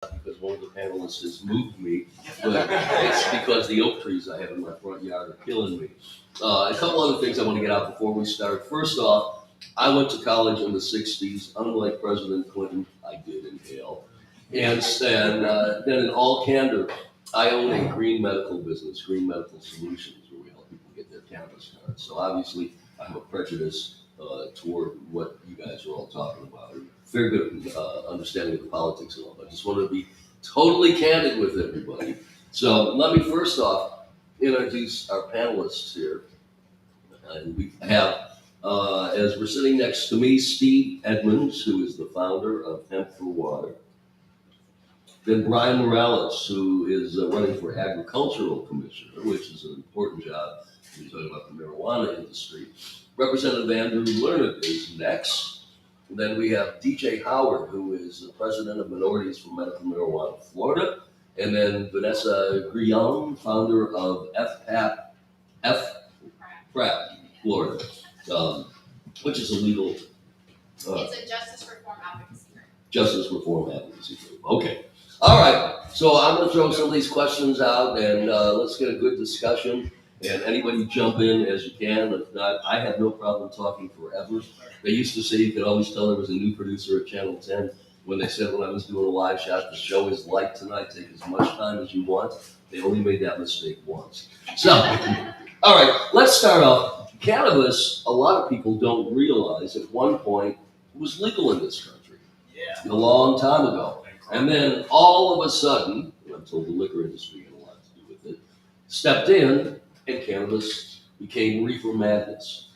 because one of the panelists has moved me, but it's because the oak trees I have in my front yard are killing me. A couple other things I want to get out before we start. First off, I went to college in the 60s. Unlike President Clinton, I did inhale. And then in all candor, I own a green medical business, Green Medical Solutions, where we help people get their cannabis cards. So obviously, I have a prejudice toward what you guys are all talking about. Very good understanding of the politics and all, but I just wanted to be totally candid with everybody. So let me first off introduce our panelists here. And we have, as we're sitting next to me, Steve Edmonds, who is the founder of Hemp for Water. Then Brian Morales, who is running for agricultural commissioner, which is an important job when you're talking about the marijuana industry. Representative Andrew Learned is next. And then we have DJ Howard, who is the president of Minorities for Medical Marijuana Florida. And then Vanessa Grillon, founder of FPRAP Florida, which is a legal. It's a justice reform advocacy group. Justice reform advocacy group. Okay. All right. So I'm going to throw some of these questions out, and let's get a good discussion. And anybody jump in as you can. If not, I have no problem talking forever. They used to say you could always tell there was a new producer at Channel 10 when they said when I was doing a live shot, the show is light tonight, take as much time as you want. They only made that mistake once. So, all right, let's start off. Cannabis, a lot of people don't realize at one point it was legal in this country. Yeah. A long time ago. And then all of a sudden, I'm told the liquor industry had a lot to do with it, stepped in and cannabis became reefer madness.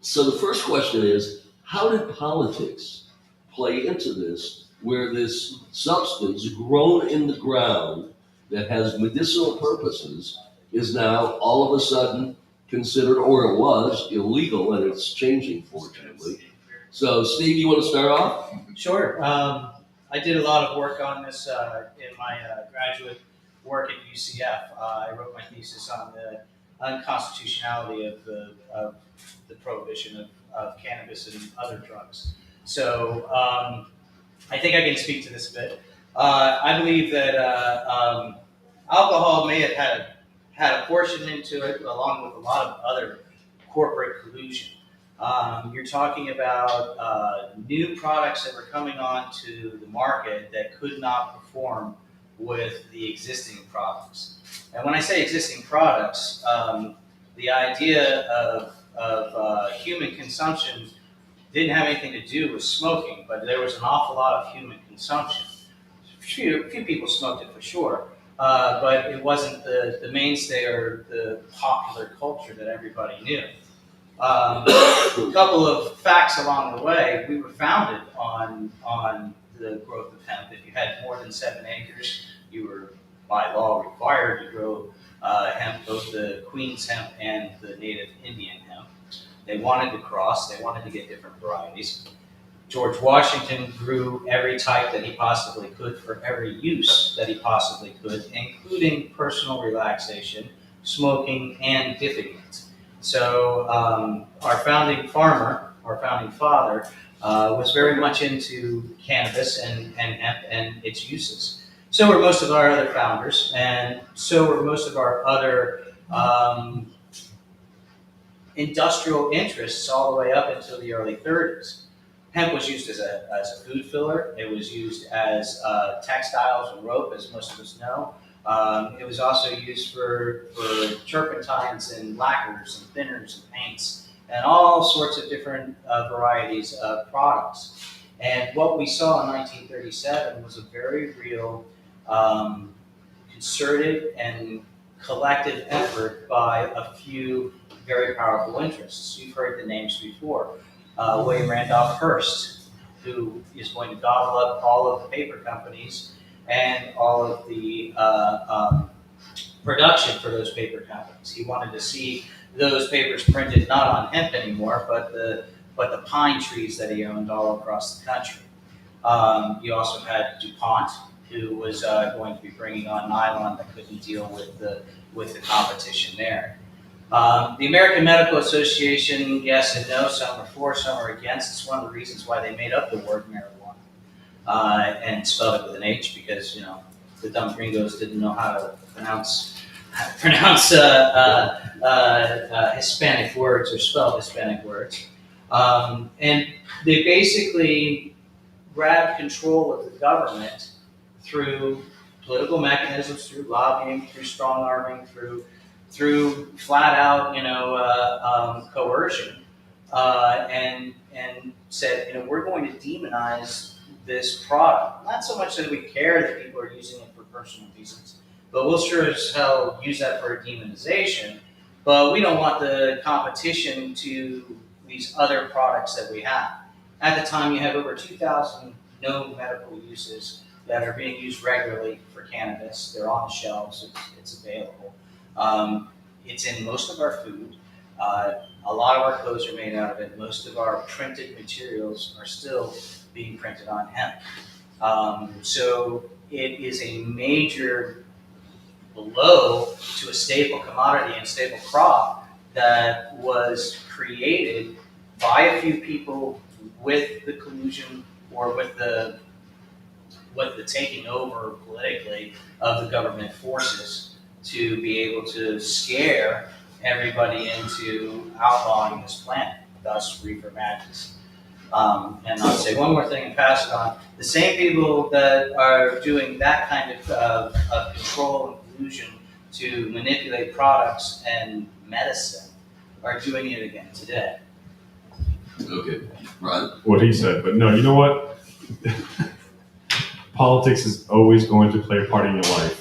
So the first question is, how did politics play into this, where this substance grown in the ground that has medicinal purposes is now all of a sudden considered, or it was, illegal, and it's changing, fortunately. So, Steve, you want to start off? Sure. I did a lot of work on this in my graduate work at UCF. I wrote my thesis on the unconstitutionality of the prohibition of cannabis and other drugs. So I think I can speak to this a bit. I believe that alcohol may have had a portion into it, along with a lot of other corporate collusion. You're talking about new products that were coming onto the market that could not perform with the existing products. And when I say existing products, the idea of human consumption didn't have anything to do with smoking, but there was an awful lot of human consumption. Few people smoked it for sure, but it wasn't the mainstay or the popular culture that everybody knew. A couple of facts along the way: we were founded on the growth of hemp. If you had more than 7 acres, you were by law required to grow hemp, both the Queen's hemp and the native Indian hemp. They wanted to cross. They wanted to get different varieties. George Washington grew every type that he possibly could for every use that he possibly could, including personal relaxation, smoking, and dipping it. So our founding farmer, our founding father, was very much into cannabis and hemp and its uses. So were most of our other founders, and so were most of our other industrial interests all the way up until the early 30s. Hemp was used as a food filler. It was used as textiles and rope, as most of us know. It was also used for turpentines and lacquers and thinners and paints and all sorts of different varieties of products. And what we saw in 1937 was a very real concerted and collective effort by a few very powerful interests. You've heard the names before. William Randolph Hearst, who is going to gobble up all of the paper companies and all of the production for those paper companies. He wanted to see those papers printed not on hemp anymore, but the pine trees that he owned all across the country. You also had DuPont, who was going to be bringing on nylon that couldn't deal with the competition there. The American Medical Association, yes and no, some are for, some are against. It's one of the reasons why they made up the word marijuana. and spelled it with an H because, the dumb gringos didn't know how to pronounce Hispanic words or spell Hispanic words. And they basically grabbed control of the government through political mechanisms, through lobbying, through strong arming, through flat out, coercion, and said, we're going to demonize this product. Not so much that we care that people are using it for personal reasons, but we'll sure as hell use that for a demonization. But we don't want the competition to these other products that we have. At the time, you have over 2,000 known medical uses that are being used regularly for cannabis. They're on the shelves. It's available. It's in most of our food. A lot of our clothes are made out of it. Most of our printed materials are still being printed on hemp. So it is a major blow to a staple commodity and staple crop that was created by a few people with the collusion or with the taking over politically of the government forces to be able to scare everybody into outlawing this plant, thus reefer madness. And I'll say one more thing and pass it on. The same people that are doing that kind of control and collusion to manipulate products and medicine are doing it again today. Okay, right. What he said, but no, you know what? Politics is always going to play a part in your life.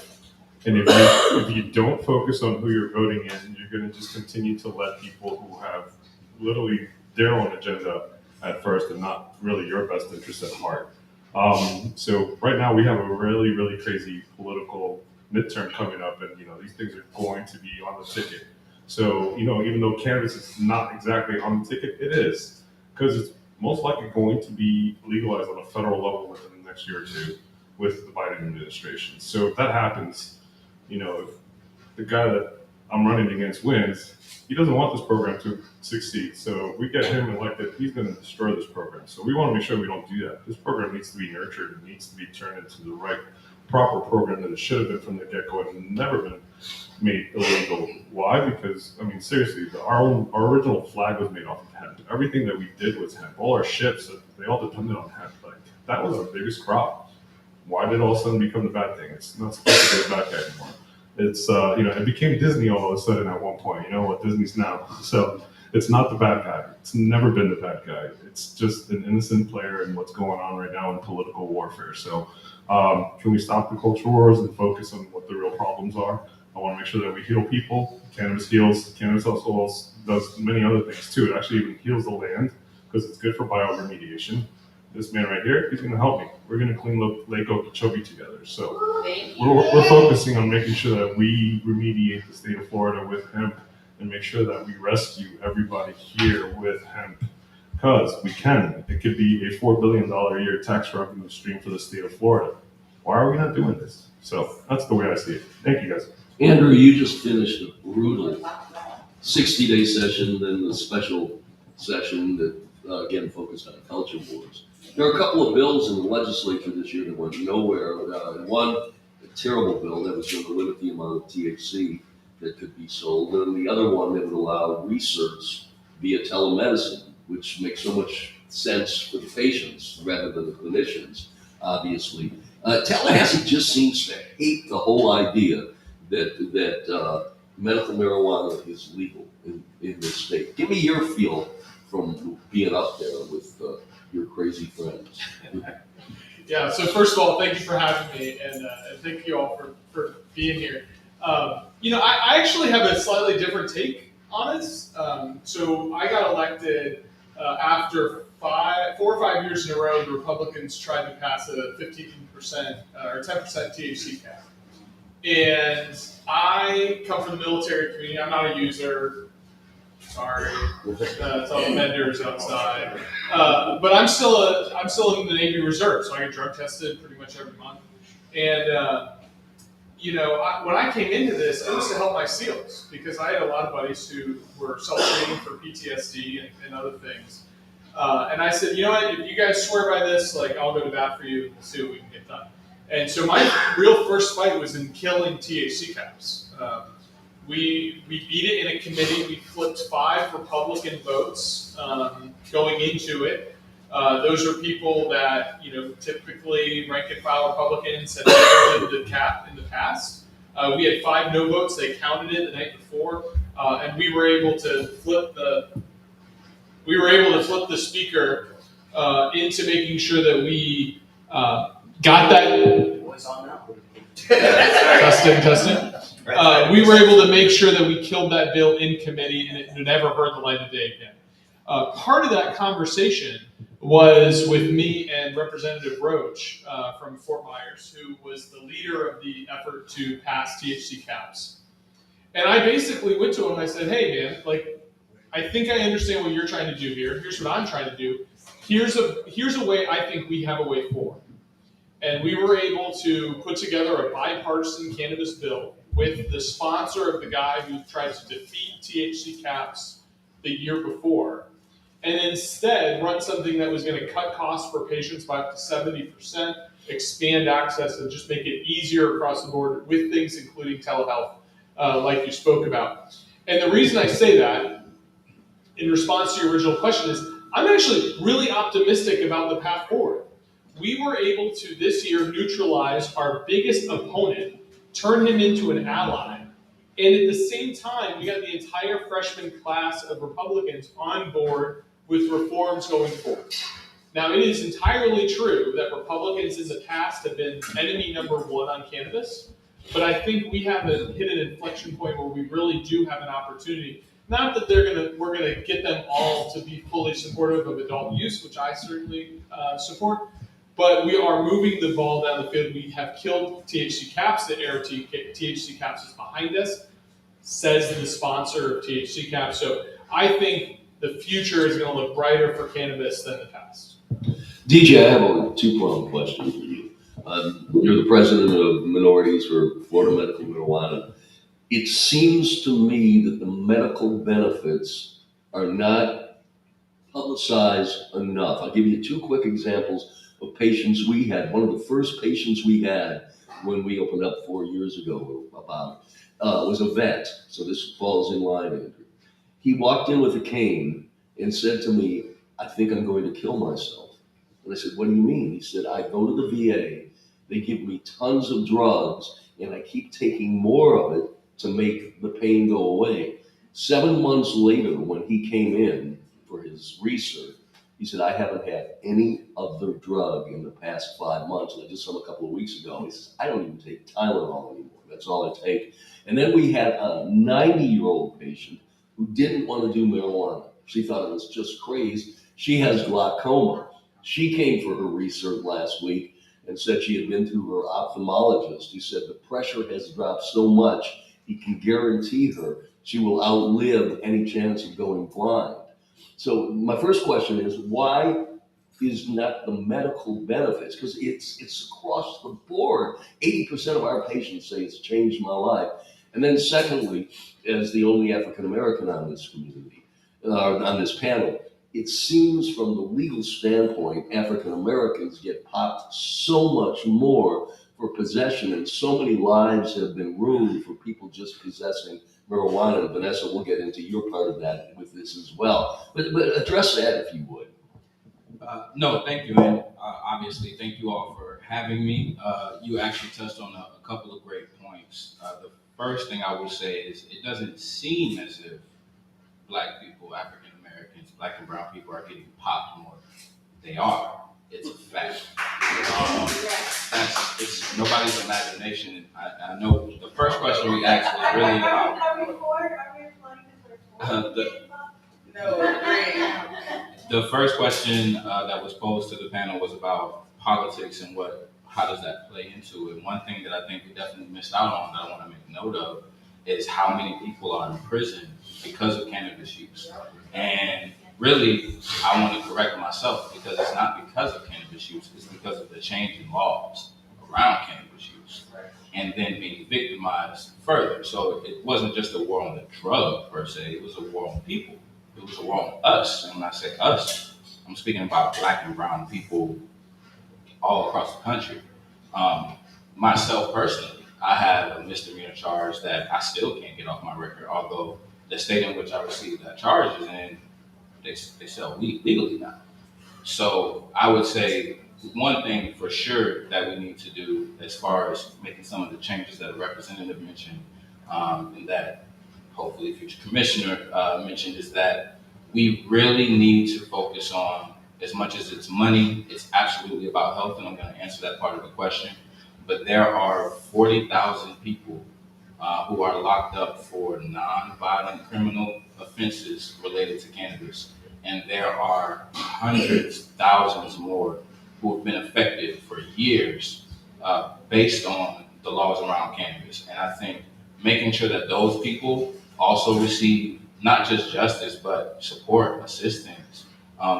And if you don't focus on who you're voting in, you're going to just continue to let people who have literally their own agenda at first and not really your best interest at heart. So right now we have a really, really crazy political midterm coming up, and these things are going to be on the ticket. So even though cannabis is not exactly on the ticket, it is, because it's most likely going to be legalized on a federal level within the next year or two with the Biden administration. So if that happens, if the guy that I'm running against wins, he doesn't want this program to succeed. So if we get him elected, he's going to destroy this program. So we want to make sure we don't do that. This program needs to be nurtured. It needs to be turned into the right, proper program that it should have been from the get-go and never been made illegal. Why? Because, seriously, our original flag was made off of hemp. Everything that we did was hemp. All our ships, they all depended on hemp. Like, that was our biggest crop. Why did it all of a sudden become the bad thing? It's not supposed to be the bad guy anymore. It's, it became Disney all of a sudden at one point, what Disney's now. So it's not the bad guy. It's never been the bad guy. It's just an innocent player in what's going on right now in political warfare. So can we stop the culture wars and focus on what the real problems are? I want to make sure that we heal people. Cannabis heals. Cannabis also does many other things too. It actually even heals the land because it's good for bioremediation. This man right here, he's going to help me. We're going to clean Lake Okeechobee together. So we're focusing on making sure that we remediate the state of Florida with hemp and make sure that we rescue everybody here with hemp, because we can. It could be a $4 billion a year tax revenue stream for the state of Florida. Why are we not doing this? So that's the way I see it. Thank you, guys. Andrew, you just finished a brutal 60-day session, then the special session that, again, focused on culture wars. There are a couple of bills in the legislature this year that went nowhere. One, a terrible bill that was going to limit the amount of THC that could be sold, and the other one that would allow research via telemedicine, which makes so much sense for the patients rather than the clinicians, obviously. Tallahassee just seems to hate the whole idea that medical marijuana is legal in this state. Give me your feel from being up there with your crazy friends. Yeah, so first of all, thank you for having me, and thank you all for being here. I actually have a slightly different take on this. So I got elected after 4 or 5 years in a row, the Republicans tried to pass a 15% or 10% THC cap. And I come from the military community. I'm not a user. Sorry, to all the vendors outside. But I'm still in the Navy Reserve, so I get drug tested pretty much every month. And when I came into this, it was to help my SEALs because I had a lot of buddies who were self-treating for PTSD and other things. And I said, you know what, if you guys swear by this, like, I'll go to bat for you and we'll see what we can get done. And so my real first fight was in killing THC caps. We beat it in a committee. We flipped 5 Republican votes going into it. Those are people that, typically rank and file Republicans have voted the cap in the past. We had 5 no votes. They counted it the night before, and we were able to flip the speaker into making sure that we got that. What's on now? Testing. We were able to make sure that we killed that bill in committee, and it never heard the light of day again. Part of that conversation was with me and Representative Roach from Fort Myers, who was the leader of the effort to pass THC caps. And I basically went to him and I said, hey man, like, I think I understand what you're trying to do here. Here's what I'm trying to do. Here's a way I think we have a way forward. And we were able to put together a bipartisan cannabis bill with the sponsor of the guy who tried to defeat THC caps the year before, and instead run something that was going to cut costs for patients by up to 70%, expand access, and just make it easier across the board with things including telehealth, like you spoke about. And the reason I say that, in response to your original question, is I'm actually really optimistic about the path forward. We were able to this year neutralize our biggest opponent, turn him into an ally, and at the same time, we got the entire freshman class of Republicans on board with reforms going forward. Now, it is entirely true that Republicans in the past have been enemy number 1 on cannabis, but I think we have hit an inflection point where we really do have an opportunity. Not that we're gonna get them all to be fully supportive of adult use, which I certainly support, but we are moving the ball down the field. We have killed THC caps. The era THC caps is behind us, says the sponsor of THC caps. So I think the future is going to look brighter for cannabis than the past. DJ, I have a 2-pronged question for you. You're the president of minorities for Florida Medical Marijuana. It seems to me that the medical benefits are not publicized enough. I'll give you 2 quick examples of patients we had. One of the first patients we had when we opened up 4 years ago was a vet. So this falls in line, Andrew. He walked in with a cane and said to me, I think I'm going to kill myself. And I said, what do you mean? He said, I go to the VA, they give me tons of drugs, and I keep taking more of it to make the pain go away. 7 months later, when he came in for his research, he said, I haven't had any other drug in the past 5 months. And I just saw him a couple of weeks ago. He says, I don't even take Tylenol anymore. That's all I take. And then we had a 90-year-old patient who didn't want to do marijuana. She thought it was just crazy. She has glaucoma. She came for her research last week and said she had been to her ophthalmologist. He said the pressure has dropped so much, he can guarantee her she will outlive any chance of going blind. So my first question is, why is not the medical benefits? Because it's across the board. 80% of our patients say it's changed my life. And then secondly, as the only African American on this community, on this panel, it seems from the legal standpoint, African Americans get popped so much more for possession, and so many lives have been ruined for people just possessing marijuana. And Vanessa, we'll get into your part of that with this as well. But address that if you would. No, thank you, and obviously thank you all for having me. You actually touched on a couple of great points. The first thing I would say is it doesn't seem as if Black people, African Americans, Black and brown people are getting popped more. They are. It's a fact. It's nobody's imagination. I know the first question we asked was really about the first question that was posed to the panel was about politics and how does that play into it. One thing that I think we definitely missed out on that I want to make note of is how many people are in prison because of cannabis use. And really, I want to correct myself because it's not because of cannabis use, it's because of the change in laws around cannabis use and then being victimized further. So it wasn't just a war on the drug per se, it was a war on people. It was a war on us. And when I say us, I'm speaking about black and brown people all across the country. Um, Myself personally, I have a misdemeanor charge that I still can't get off my record, although the state in which I received that charge is in, they sell weed legally now. So I would say one thing for sure that we need to do as far as making some of the changes that a representative mentioned, and that hopefully future commissioner mentioned, is that we really need to focus on, as much as it's money, it's absolutely about health, and I'm going to answer that part of the question. But there are 40,000 people who are locked up for non-violent criminal offenses related to cannabis. And there are hundreds, thousands more who have been affected for years based on the laws around cannabis. And I think making sure that those people also receive not just justice, but support, assistance.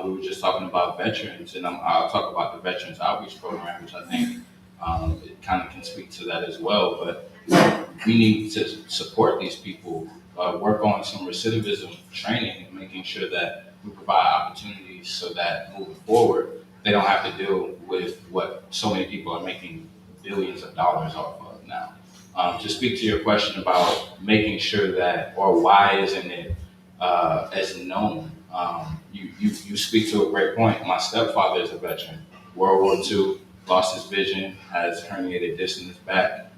We were just talking about veterans, and I'll talk about the Veterans Outreach Program, which I think it kind of can speak to that as well. But we need to support these people, work on some recidivism training, and making sure that we provide opportunities so that moving forward, they don't have to deal with what so many people are making billions of dollars off of now. To speak to your question about making sure that, or why isn't it as known, you speak to a great point. My stepfather is a veteran, World War II, lost his vision, has herniated disc in his back,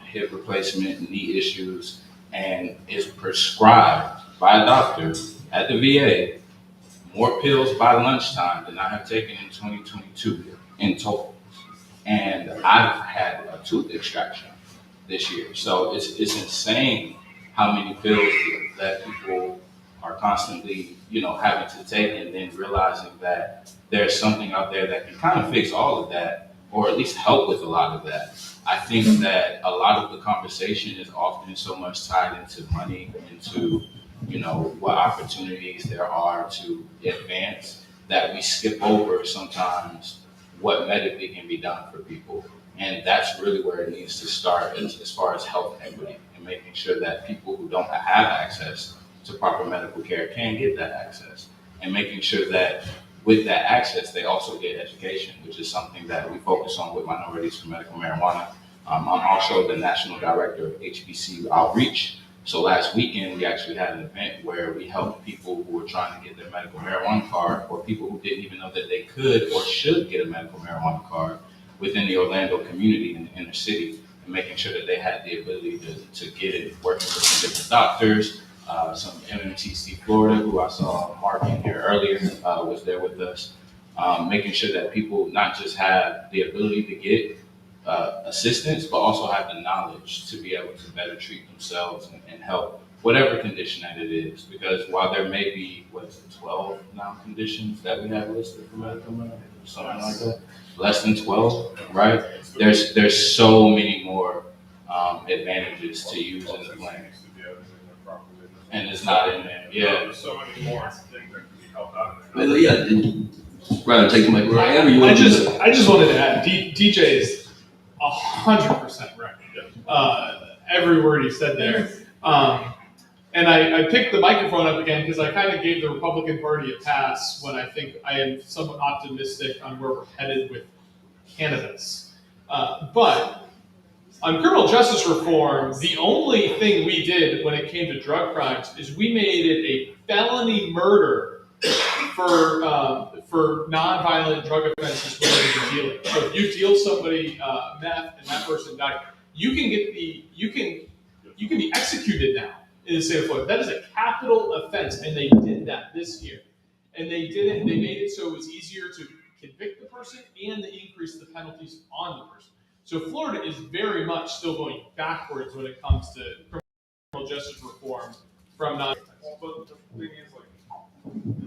hip replacement, knee issues, and is prescribed by a doctor at the VA more pills by lunchtime than I have taken in 2022 in total. And I've had a tooth extraction this year. So it's insane how many pills that people are constantly, having to take, and then realizing that there's something out there that can kind of fix all of that, or at least help with a lot of that. I think that a lot of the conversation is often so much tied into money, into, what opportunities there are to advance, that we skip over sometimes what medically can be done for people. And that's really where it needs to start as far as health equity, and making sure that people who don't have access to proper medical care can get that access, and making sure that with that access, they also get education, which is something that we focus on with Minorities for Medical Marijuana. I'm also the National Director of HBC Outreach. So last weekend, we actually had an event where we helped people who were trying to get their medical marijuana card, or people who didn't even know that they could or should get a medical marijuana card within the Orlando community in the inner city, and making sure that they had the ability to get it, working with some different doctors. Some MMTC Florida, who I saw Mark in here earlier, was there with us, making sure that people not just have the ability to get assistance, but also have the knowledge to be able to better treat themselves and help whatever condition that it is. Because while there may be, 12 now conditions that we have listed for medical marijuana, something like that, less than 12, right? There's so many more advantages to use in the plan. And it's not in there. Yeah. There's so many more things that can be helped out of Well, there. yeah, Brian, take the mic. Wherever you I want to just, do it. I just wanted to add, DJ is 100% right. Every word he said there. And I picked the microphone up again because I kind of gave the Republican Party a pass when I think I am somewhat optimistic on where we're headed with cannabis. But on criminal justice reform, the only thing we did when it came to drug crimes is we made it a felony murder for non-violent drug offenses related to dealing. So if you deal somebody meth and that person died, you can be executed now in the state of Florida. That is a capital offense, and they did that this year. And they did it. They made it so it was easier to convict the person, and they increased the penalties on the person. So Florida is very much still going backwards when it comes to criminal justice reform from non. But the thing is, the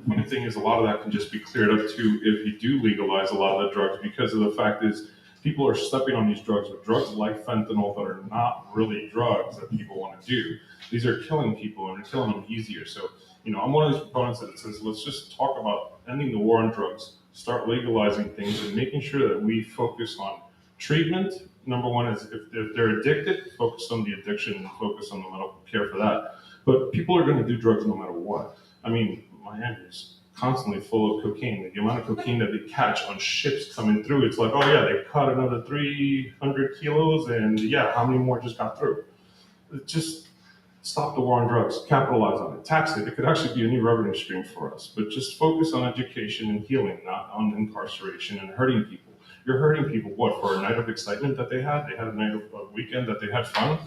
funny thing is, a lot of that can just be cleared up too if you do legalize a lot of the drugs, because of the fact is people are stepping on these drugs with drugs like fentanyl that are not really drugs that people want to do. These are killing people, and they're killing them easier. So, I'm one of those proponents that says, let's just talk about ending the war on drugs, start legalizing things, and making sure that we focus on treatment. Number one is if they're addicted, focus on the addiction and focus on the medical care for that. But people are going to do drugs no matter what. I mean, Miami is constantly full of cocaine. The amount of cocaine that they catch on ships coming through, it's like, oh yeah, they caught another 300 kilos, and yeah, how many more just got through? Just stop the war on drugs, capitalize on it, tax it. It could actually be a new revenue stream for us. But just focus on education and healing, not on incarceration and hurting people. You're hurting people, what, for a night of excitement that they had? They had a night of a weekend that they had fun?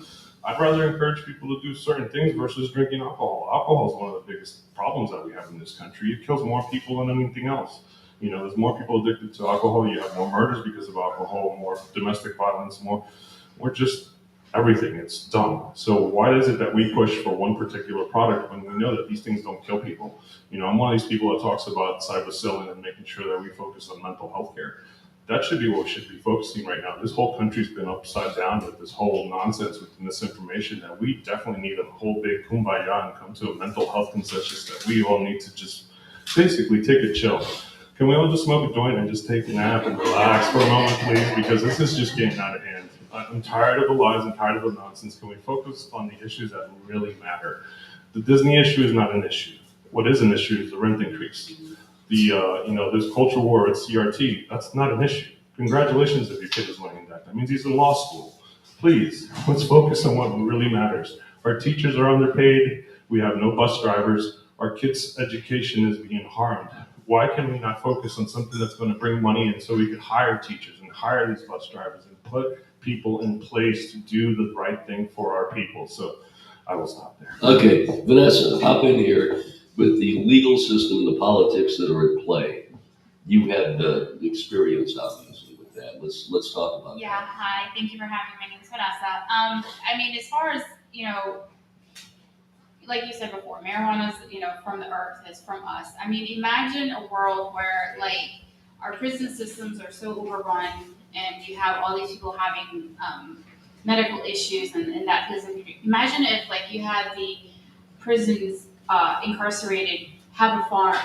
I'd rather encourage people to do certain things versus drinking alcohol. Alcohol is one of the biggest problems that we have in this country. It kills more people than anything else. You know, there's more people addicted to alcohol. You have more murders because of alcohol, more domestic violence, more just everything. It's dumb. So why is it that we push for one particular product when we know that these things don't kill people? You know, I'm one of these people that talks about cybercilling and making sure that we focus on mental health care. That should be what we should be focusing right now. This whole country's been upside down with this whole nonsense with misinformation that we definitely need a whole big kumbaya and come to a mental health consensus that we all need to just basically take a chill. Can we all just smoke a joint and just take a nap and relax for a moment, please? Because this is just getting out of hand. I'm tired of the lies and tired of the nonsense. Can we focus on the issues that really matter? The Disney issue is not an issue. What is an issue is the rent increase. This culture war at CRT, that's not an issue. Congratulations if your kid is learning that. That means he's in law school. Please, let's focus on what really matters. Our teachers are underpaid. We have no bus drivers. Our kids' education is being harmed. Why can we not focus on something that's going to bring money in so we can hire teachers and hire these bus drivers and put people in place to do the right thing for our people? So I will stop there. Okay, Vanessa, hop in here. With the legal system and the politics that are at play, you had the experience, obviously, with that. Let's talk about Yeah, hi, thank you for having me. My name is Vanessa. I mean, as far as, like you said before, marijuana is, from the earth, is from us. I mean, imagine a world where, like, our prison systems are so overrun and you have all these people having medical issues and that doesn't, imagine if, like, you had the prisons incarcerated, have a farm,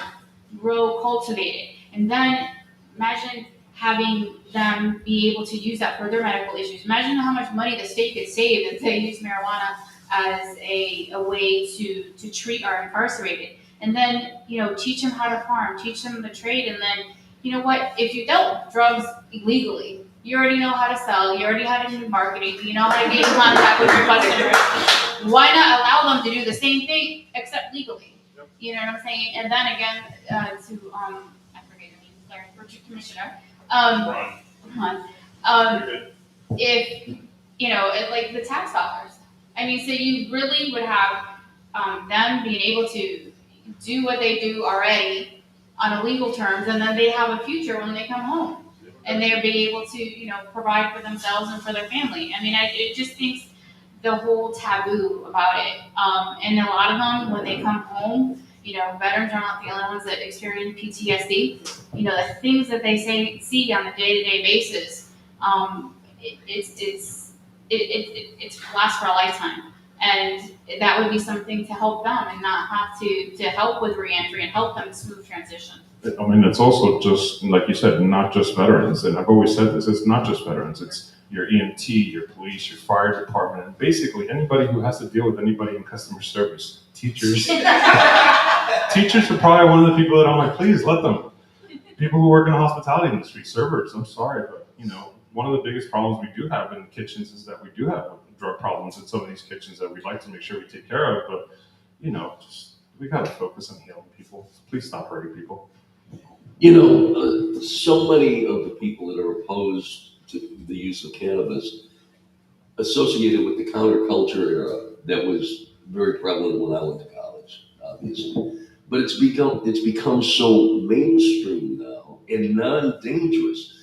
grow, cultivate it, and then imagine having them be able to use that for their medical issues. Imagine how much money the state could save if they use marijuana as a way to treat our incarcerated. And then, teach them how to farm, teach them the trade, and then, you know what, if you dealt drugs illegally, you already know how to sell, you already know how to do marketing, you know how to get in contact with your customers. Why not allow them to do the same thing except legally? You know what I'm saying? And then again, I forget your name, sorry, Commissioner. If like the tax dollars. I mean, so you really would have them being able to do what they do already on illegal terms, and then they have a future when they come home, and they're being able to, provide for themselves and for their family. I mean, it just thinks the whole taboo about it, and a lot of them when they come home, veterans are not the only ones that experience PTSD. The things that they see on a day-to-day basis, it's lasts for a lifetime. And that would be something to help them and not have to help with reentry and help them smooth transition. I mean, it's also just, like you said, not just veterans. And I've always said this, it's not just veterans. It's your EMT, your police, your fire department, and basically anybody who has to deal with anybody in customer service. Teachers. Teachers are probably one of the people that I'm like, please let them. People who work in the hospitality industry, servers, I'm sorry, but one of the biggest problems we do have in kitchens is that we do have drug problems in some of these kitchens that we'd like to make sure we take care of, but we gotta focus on healing people. Please stop hurting people. So many of the people that are opposed to the use of cannabis associated with the counterculture era that was very prevalent when I went to college, obviously. But it's become so mainstream now and non-dangerous.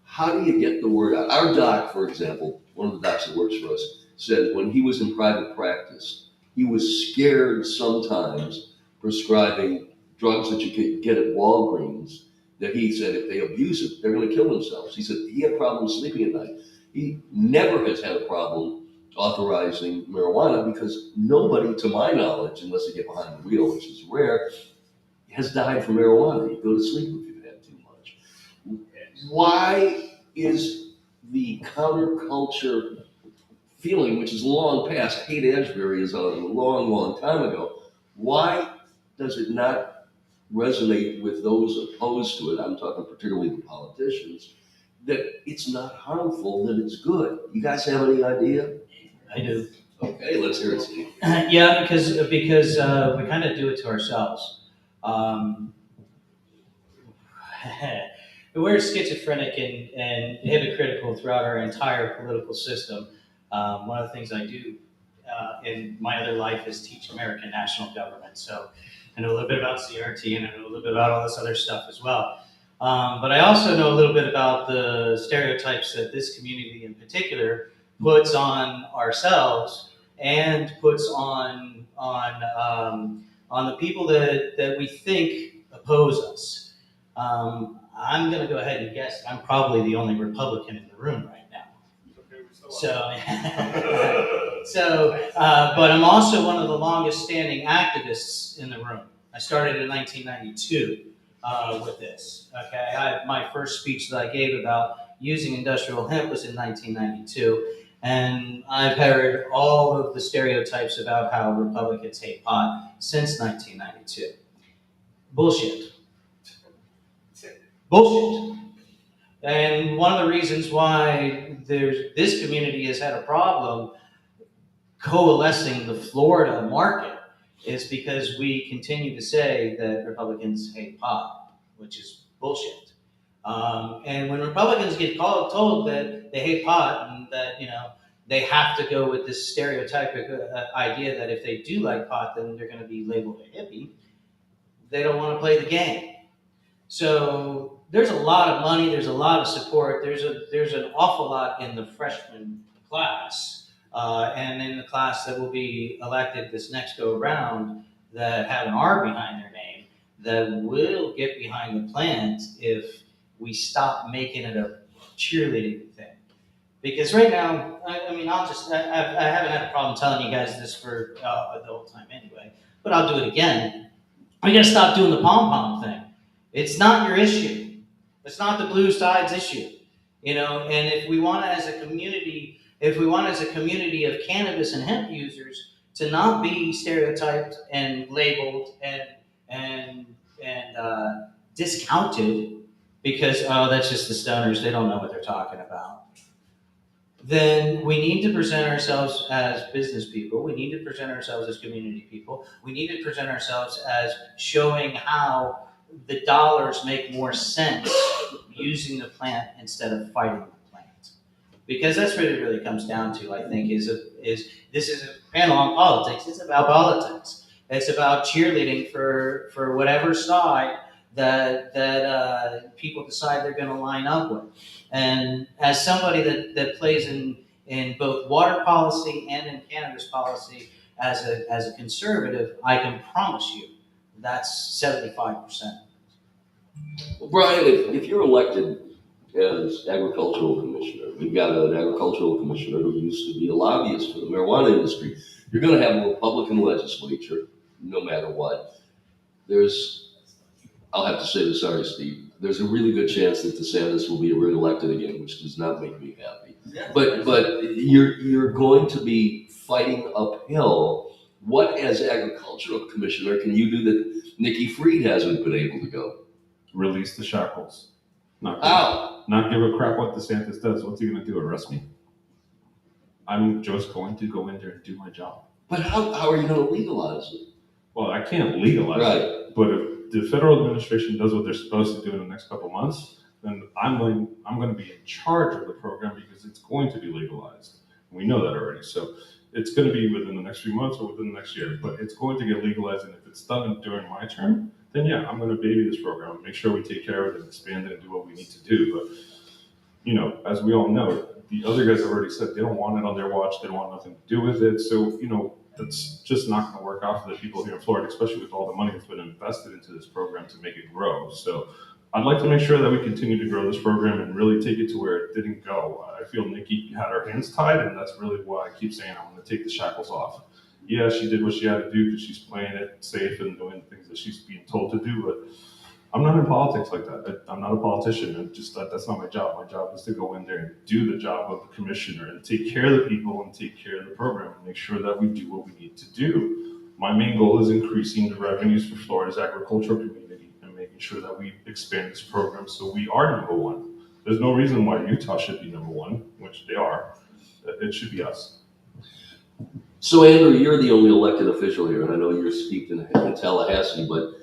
How do you get the word out? Our doc, for example, one of the docs that works for us, said when he was in private practice, he was scared sometimes prescribing drugs that you could get at Walgreens, that he said if they abuse it, they're going to kill themselves. He said he had problems sleeping at night. He never has had a problem authorizing marijuana because nobody, to my knowledge, unless they get behind the wheel, which is rare, has died from marijuana. You go to sleep if you've had too much. Why is the counterculture feeling, which is long past, Haight Ashbury is a long, long time ago, why does it not resonate with those opposed to it, I'm talking particularly the politicians, that it's not harmful, that it's good. You guys have any idea? I do. Okay, let's hear it, Steve. Yeah, because we kind of do it to ourselves. Um, we're schizophrenic and hypocritical throughout our entire political system. One of the things I do in my other life is teach American national government. So I know a little bit about CRT and I know a little bit about all this other stuff as well. But I also know a little bit about the stereotypes that this community in particular puts on ourselves and puts on the people that we think oppose us. I'm going to go ahead and guess that I'm probably the only Republican in the room right now. But I'm also one of the longest standing activists in the room. I started in 1992 with this. Okay, my first speech that I gave about using industrial hemp was in 1992, and I've heard all of the stereotypes about how Republicans hate pot since 1992. Bullshit. Bullshit. And one of the reasons why this community has had a problem coalescing the Florida market is because we continue to say that Republicans hate pot, which is bullshit. And when Republicans get told that they hate pot and that they have to go with this stereotypic idea that if they do like pot, then they're going to be labeled a hippie, they don't want to play the game. So there's a lot of money, there's a lot of support, there's an awful lot in the freshman class, and in the class that will be elected this next go around that have an R behind their name that will get behind the plant if we stop making it a cheerleading thing. Because right now, I haven't had a problem telling you guys this for the whole time anyway, but I'll do it again. We gotta stop doing the pom-pom thing. It's not your issue. It's not the blue side's issue. And if we want as a community of cannabis and hemp users to not be stereotyped and labeled and discounted because that's just the stoners, they don't know what they're talking about, then we need to present ourselves as business people. We need to present ourselves as community people. We need to present ourselves as showing how the dollars make more sense using the plant instead of fighting the plant. Because that's what it really comes down to, I think, is this is a panel on politics. It's about politics. It's about cheerleading for whatever side that people decide they're going to line up with. And as somebody that plays in both water policy and in cannabis policy as a conservative, I can promise you that's 75%. Well, Brian, if you're elected as agricultural commissioner, we've got an agricultural commissioner who used to be a lobbyist for the marijuana industry. You're going to have a Republican legislature, no matter what. I'll have to say this, sorry, Steve. There's a really good chance that DeSantis will be reelected again, which does not make me happy. Yeah. But you're going to be fighting uphill. What, as agricultural commissioner, can you do that Nikki Fried hasn't been able to go? Release the shackles. Not give a crap what DeSantis does. What's he going to do? Arrest me? I'm just going to go in there and do my job. But how are you going to legalize it? Well, I can't legalize it. But if the federal administration does what they're supposed to do in the next couple months, then I'm going to be in charge of the program because it's going to be legalized. We know that already. So it's going to be within the next few months or within the next year. But it's going to get legalized, and if it's done during my term, then yeah, I'm going to baby this program, make sure we take care of it and expand it and do what we need to do. But, as we all know, the other guys have already said they don't want it on their watch. They don't want nothing to do with it. So, that's just not going to work out for the people here in Florida, especially with all the money that's been invested into this program to make it grow. So I'd like to make sure that we continue to grow this program and really take it to where it didn't go. I feel Nikki had her hands tied, and that's really why I keep saying I want to take the shackles off. Yeah, she did what she had to do because she's playing it safe and doing things that she's being told to do, but I'm not in politics like that. I'm not a politician, and that's not my job. My job is to go in there and do the job of the commissioner and take care of the people and take care of the program and make sure that we do what we need to do. My main goal is increasing the revenues for Florida's agricultural community making sure that we expand this program so we are number one. There's no reason why Utah should be number one, which they are. It should be us. So Andrew, you're the only elected official here, and I know you're steeped in Tallahassee, but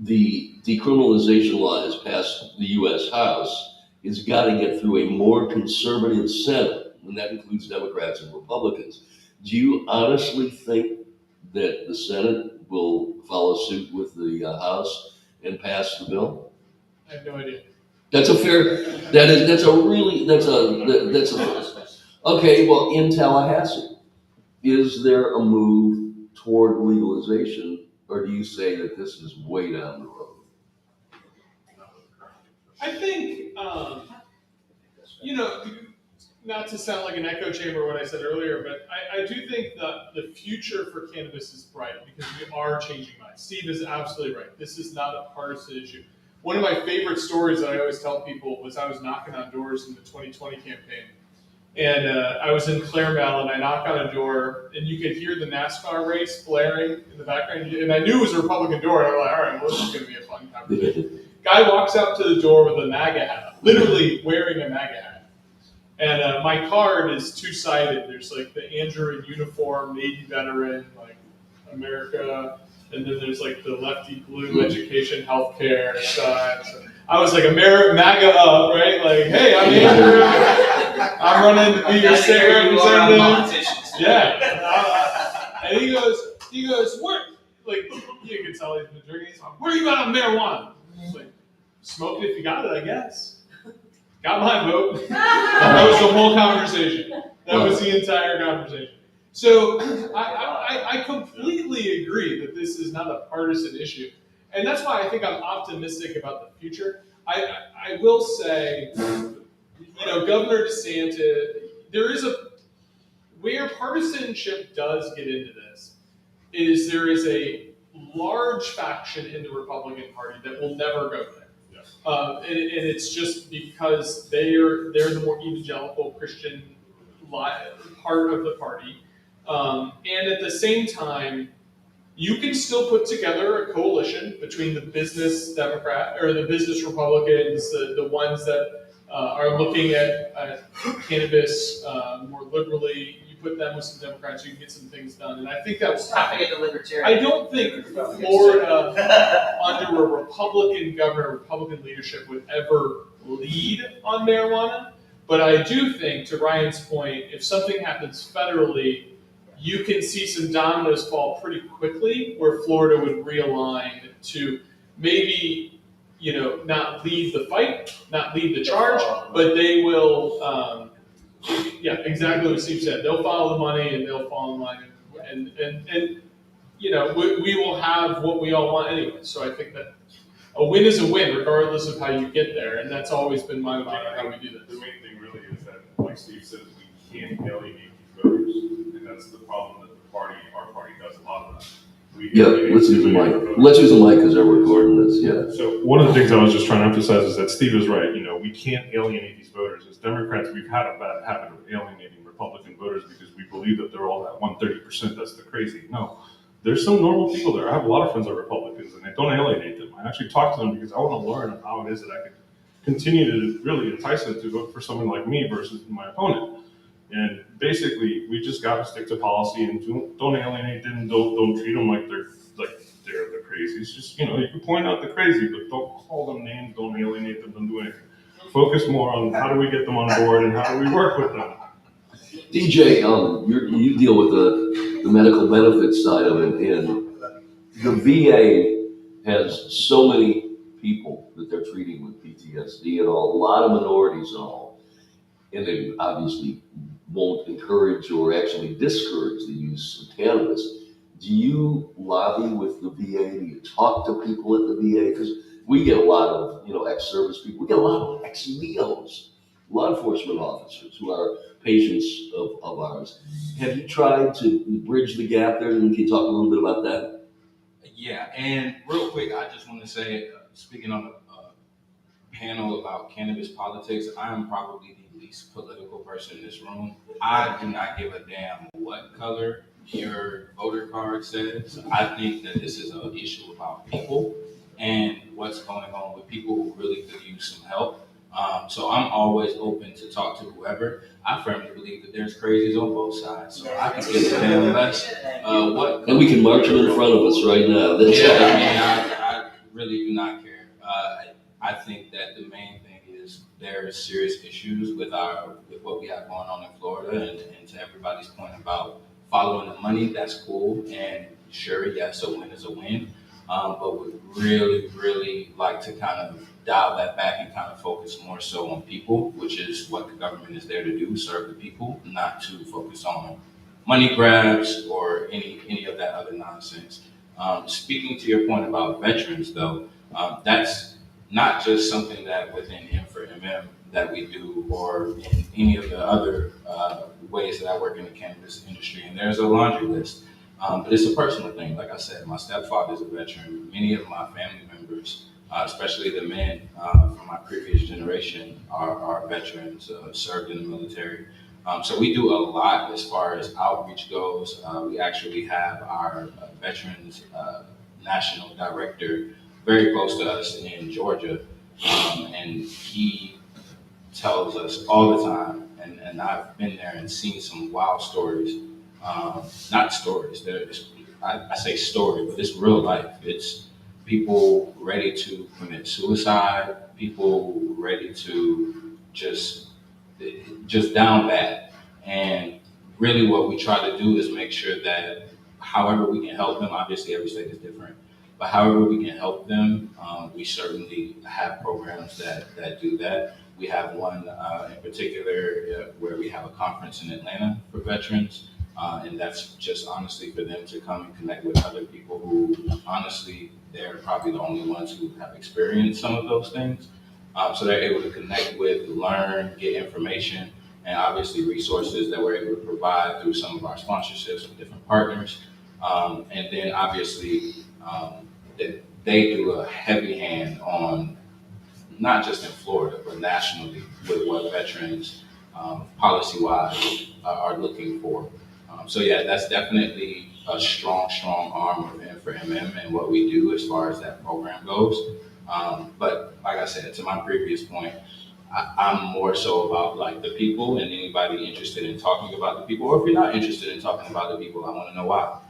the decriminalization law has passed the U.S. House. It's got to get through a more conservative Senate, and that includes Democrats and Republicans. Do you honestly think that the Senate will follow suit with the House and pass the bill? I have no idea. That's a okay, well, in Tallahassee, is there a move toward legalization, or do you say that this is way down the road? I think, not to sound like an echo chamber what I said earlier, but I do think that the future for cannabis is bright because we are changing minds. Steve is absolutely right. This is not a partisan issue. One of my favorite stories that I always tell people was I was knocking on doors in the 2020 campaign. And I was in Claremont, and I knocked on a door, and you could hear the NASCAR race blaring in the background. And I knew it was a Republican door. And I'm like, all right, well, this is going to be a fun conversation. Guy walks up to the door with a MAGA hat, literally wearing a MAGA hat. And my card is two-sided. There's like the Andrew in uniform, Navy veteran, like America, and then there's like the lefty blue education, healthcare side. So I was like, MAGA up, right? Like, hey, I'm Andrew. I'm running to be your state representative. Yeah. And he goes, where? Like, you can tell he's been drinking. He's like, where are you at on marijuana? I was like, smoke it if you got it, I guess. Got my vote. That was the whole conversation. That was the entire conversation. So I completely agree that this is not a partisan issue. And that's why I think I'm optimistic about the future. I will say, Governor DeSantis, where partisanship does get into this, is there is a large faction in the Republican Party that will never go there. And it's just because they're the more evangelical Christian part of the party. And at the same time, you can still put together a coalition between the business Democrat or the business Republicans, the ones that are looking at cannabis more liberally. You put them with some Democrats, you can get some things done. And I think that's Stopping at the libertarian. I don't think Florida under a Republican governor, Republican leadership would ever lead on marijuana. But I do think, to Ryan's point, if something happens federally, you can see some dominoes fall pretty quickly where Florida would realign to maybe, not lead the fight, not lead the charge, but they will, exactly what Steve said. They'll follow the money and they'll fall in line. And we will have what we all want anyway. So I think that a win is a win, regardless of how you get there. And that's always been my motto, how we do this. The main thing really is that, like Steve says, we can't alienate these voters. And that's the problem that our party does a lot of that. Let's use the mic. Let's use the mic because they're recording this, yeah. So one of the things I was just trying to emphasize is that Steve is right. We can't alienate these voters. As Democrats, we've had a bad habit of alienating Republican voters because we believe that they're all that 130% that's the crazy. No, there's some normal people there. I have a lot of friends that are Republicans, and I don't alienate them. I actually talk to them because I want to learn how it is that I can continue to really entice them to vote for someone like me versus my opponent. And basically, we just got to stick to policy and don't alienate them. Don't treat them like they're the crazies. Just you can point out the crazy, but don't call them names. Don't alienate them. Don't do anything. Focus more on how do we get them on board and how do we work with them. DJ, you deal with the medical benefits side of it, and the VA has so many people that they're treating with PTSD and all, a lot of minorities and all, and they obviously won't encourage or actually discourage the use of cannabis. Do you lobby with the VA? Do you talk to people at the VA? Because we get a lot of ex-service people. We get a lot of ex-NEOs, law enforcement officers who are patients of ours. Have you tried to bridge the gap there? And can you talk a little bit about that? Yeah, and real quick, I just want to say, speaking on a panel about cannabis politics, I am probably the least political person in this room. I do not give a damn what color your voter card says. I think that this is an issue about people, and what's going on with people who really could use some help. So I'm always open to talk to whoever. I firmly believe that there's crazies on both sides, so I can give a damn less what. And we can march them in front of us right now. That's Yeah, I mean, I really do not care. I think that the main thing is there are serious issues with what we have going on in Florida, and to everybody's point about following the money, that's cool, and sure, yes, a win is a win, but we really like to kind of dial that back and kind of focus more so on people, which is what the government is there to do, serve the people, not to focus on money grabs or any of that other nonsense. Speaking to your point about veterans, though, that's not just something that within M4MM that we do or in any of the other ways that I work in the cannabis industry. And there's a laundry list, but it's a personal thing. Like I said, my stepfather's a veteran. Many of my family members, especially the men from my previous generation, are veterans, served in the military. So we do a lot as far as outreach goes. We actually have our veterans national director very close to us in Georgia, and he tells us all the time, and I've been there and seen some wild stories. Not stories, I say story, but it's real life. It's people ready to commit suicide, people ready to just down bad. And really what we try to do is make sure that however we can help them, obviously every state is different, but however we can help them, we certainly have programs that do that. We have one in particular where we have a conference in Atlanta for veterans, and that's just honestly for them to come and connect with other people who honestly, they're probably the only ones who have experienced some of those things. So they're able to connect with, learn, get information, and obviously resources that we're able to provide through some of our sponsorships with different partners. And then obviously they do a heavy hand on not just in Florida, but nationally with what veterans policy-wise are looking for. So yeah, that's definitely a strong arm of M4MM and what we do as far as that program goes. But like I said, to my previous point, I'm more so about like the people and anybody interested in talking about the people, or if you're not interested in talking about the people, I want to know why.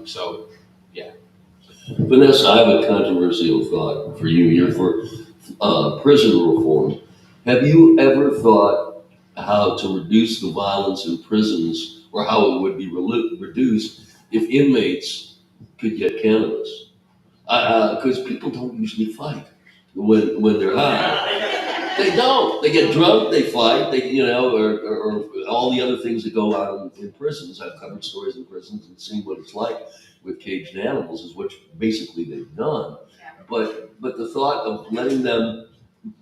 So yeah. Vanessa, I have a controversial thought for you. You're for prison reform. Have you ever thought how to reduce the violence in prisons, or how it would be reduced if inmates could get cannabis? Because people don't usually fight when they're high. They don't. They get drunk, they fight, or all the other things that go on in prisons. I've covered stories in prisons and seen what it's like with caged animals, is what basically they've done. Yeah. But the thought of letting them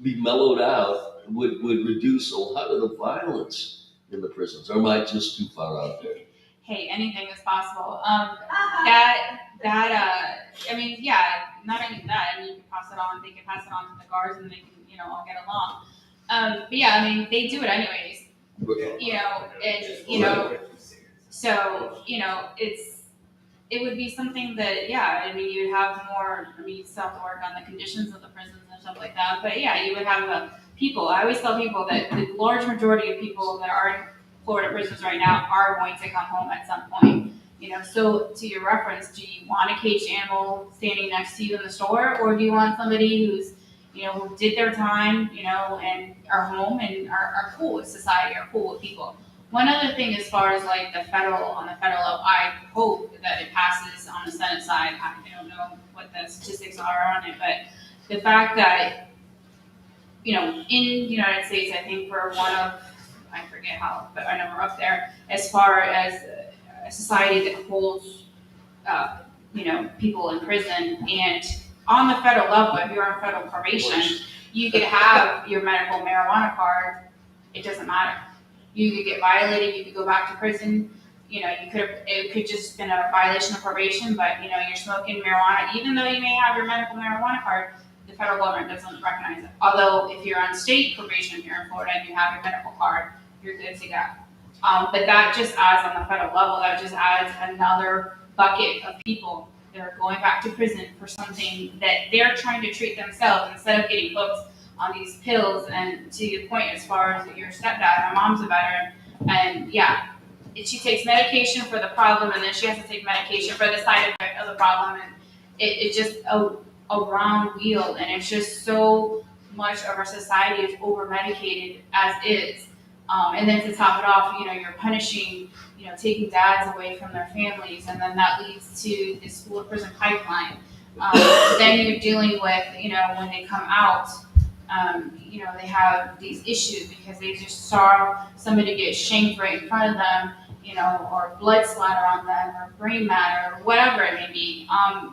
be mellowed out would reduce a lot of the violence in the prisons. Or am I just too far out there? Hey, anything is possible. I mean, yeah, not only that, I mean, you can pass it on, they can pass it on to the guards and they can, all get along. But yeah, I mean, they do it anyways, so, it would be something that, yeah, I mean, you'd have more, I mean, you still have to work on the conditions of the prisons and stuff like that, but yeah, you would have people. I always tell people that the large majority of people that are in Florida prisons right now are going to come home at some point. So to your reference, do you want a caged animal standing next to you in the store, or do you want somebody who's, who did their time, and are home and are cool with society, are cool with people? One other thing, as far as like on the federal level, I hope that it passes on the Senate side. I don't know what the statistics are on it, but the fact that, in the United States, I think we're one of, I forget how, but I know we're up there as far as a society that holds, people in prison. And on the federal level, if you're on federal probation, you could have your medical marijuana card. It doesn't matter. You could get violated. You could go back to prison. It could just been a violation of probation, but you're smoking marijuana, even though you may have your medical marijuana card. The federal government doesn't recognize it. Although if you're on state probation here in Florida and you have your medical card, you're good to go. But that just adds on the federal level. That just adds another bucket of people they're going back to prison for something that they're trying to treat themselves instead of getting hooked on these pills. And to your point, as far as your stepdad, my mom's a veteran, and yeah, she takes medication for the problem, and then she has to take medication for the side effect of the problem, and it's just a round wheel, and it's just so much of our society is over medicated as is. And then to top it off, you're punishing, taking dads away from their families, and then that leads to the school to prison pipeline. Then you're dealing with, when they come out, they have these issues because they just saw somebody get shanked right in front of them, or blood splatter on them, or brain matter, or whatever it may be.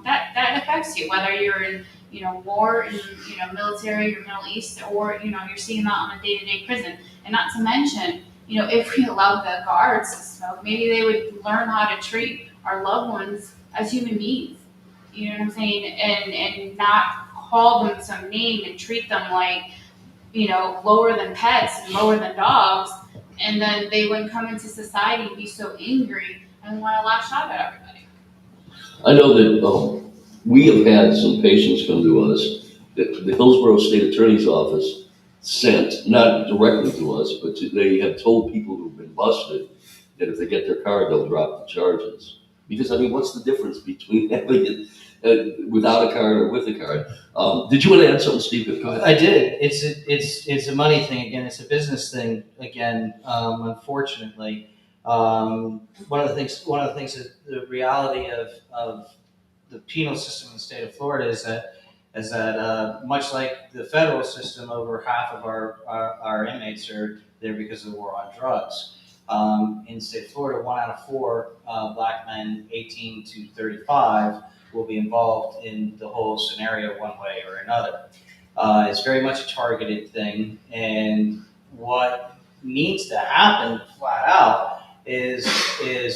That affects you, whether you're in, war in, military or Middle East, or, you're seeing that on a day-to-day prison. And not to mention, if we allow the guards to smoke, maybe they would learn how to treat our loved ones as human beings. You know what I'm saying? And not call them some name and treat them like, lower than pets and lower than dogs. And then they wouldn't come into society and be so angry and want to lash out at everybody. I know that we have had some patients come to us that the Hillsborough State Attorney's Office sent, not directly to us, but they have told people who've been busted that if they get their card, they'll drop the charges. Because, I mean, what's the difference between having it without a card or with a card? Did you want to add something, Steve? Go ahead. I did. It's a money thing again. It's a business thing again. Unfortunately, one of the things that the reality of the penal system in the state of Florida is that much like the federal system, over half of our inmates are there because of the war on drugs. In the state of Florida, 1 out of 4 black men 18 to 35 will be involved in the whole scenario one way or another. It's very much a targeted thing, and what needs to happen flat out is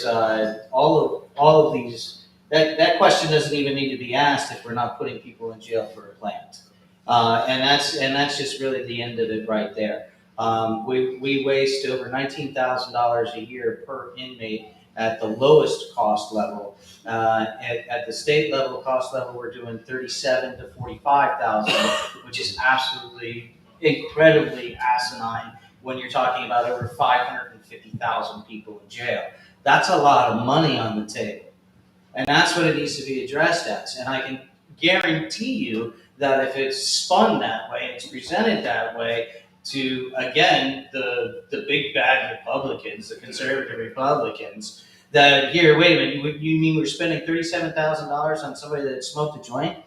all of these. That question doesn't even need to be asked if we're not putting people in jail for a plant, and that's just really the end of it right there. We waste over $19,000 a year per inmate at the lowest cost level. At the state level cost level, we're doing $37,000 to $45,000, which is absolutely incredibly asinine when you're talking about over 550,000 people in jail. That's a lot of money on the table. And that's what it needs to be addressed as. And I can guarantee you that if it's spun that way, it's presented that way to, again, the big bad Republicans, the conservative Republicans, that here, wait a minute, you mean we're spending $37,000 on somebody that smoked a joint?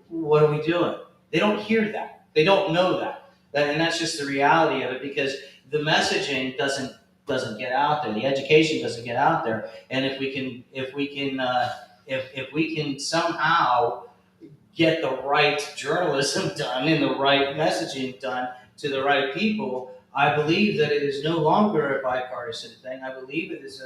What are we doing? They don't hear that. They don't know that. And that's just the reality of it, because the messaging doesn't get out there. The education doesn't get out there. And if we can somehow get the right journalism done and the right messaging done to the right people, I believe that it is no longer a bipartisan thing. I believe it is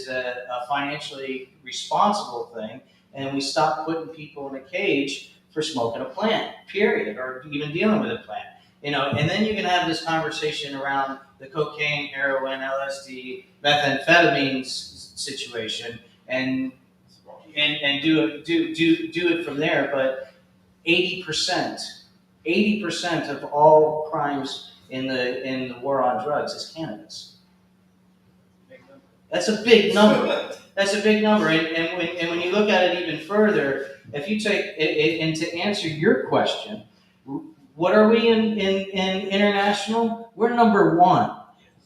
a financially responsible thing, and we stop putting people in a cage for smoking a plant, period, or even dealing with a plant. And then you can have this conversation around the cocaine, heroin, LSD, methamphetamine situation, and do it from there. But 80% of all crimes in the war on drugs is cannabis. That's a big number. That's a big number. And when you look at it even further, if you take and to answer your question, what are we in international? We're number 1,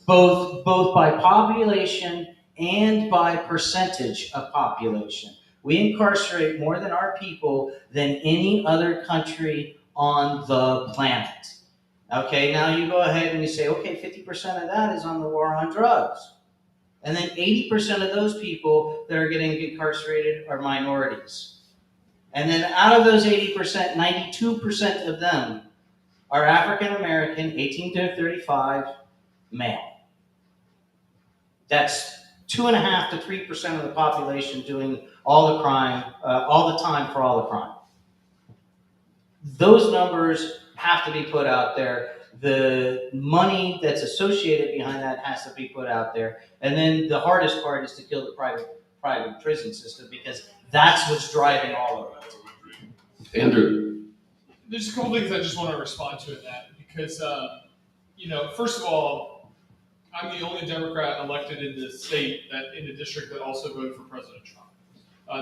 both by population and by percentage of population. We incarcerate more than our people than any other country on the planet. Okay, now you go ahead and you say, okay, 50% of that is on the war on drugs. And then 80% of those people that are getting incarcerated are minorities. And then out of those 80%, 92% of them are African American, 18 to 35, male. That's 2.5% to 3% of the population doing all the crime, all the time for all the crime. Those numbers have to be put out there. The money that's associated behind that has to be put out there. And then the hardest part is to kill the private prison system, because that's what's driving all of it. Andrew, There's a couple things I just want to respond to in that because, first of all, I'm the only Democrat elected in the state that in the district that also voted for President Trump.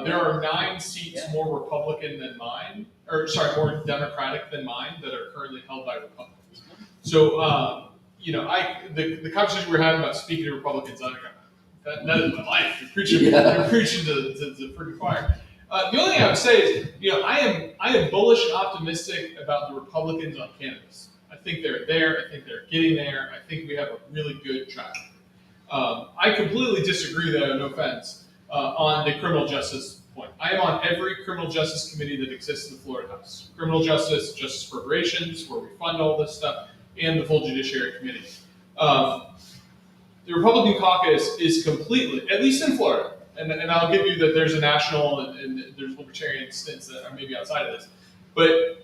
There are 9 seats more Republican than mine, more Democratic than mine that are currently held by Republicans. So, the conversation we're having about speaking to Republicans, that is my life. You're preaching to the pretty choir. The only thing I would say is, I am bullish and optimistic about the Republicans on cannabis. I think they're there. I think they're getting there. I think we have a really good track. I completely disagree, though, no offense, on the criminal justice point. I am on every criminal justice committee that exists in the Florida House. Criminal justice, justice for reparations, where we fund all this stuff, and the full Judiciary Committee. The Republican caucus is completely, at least in Florida, and I'll give you that there's a national and there's libertarian stints that are maybe outside of this, but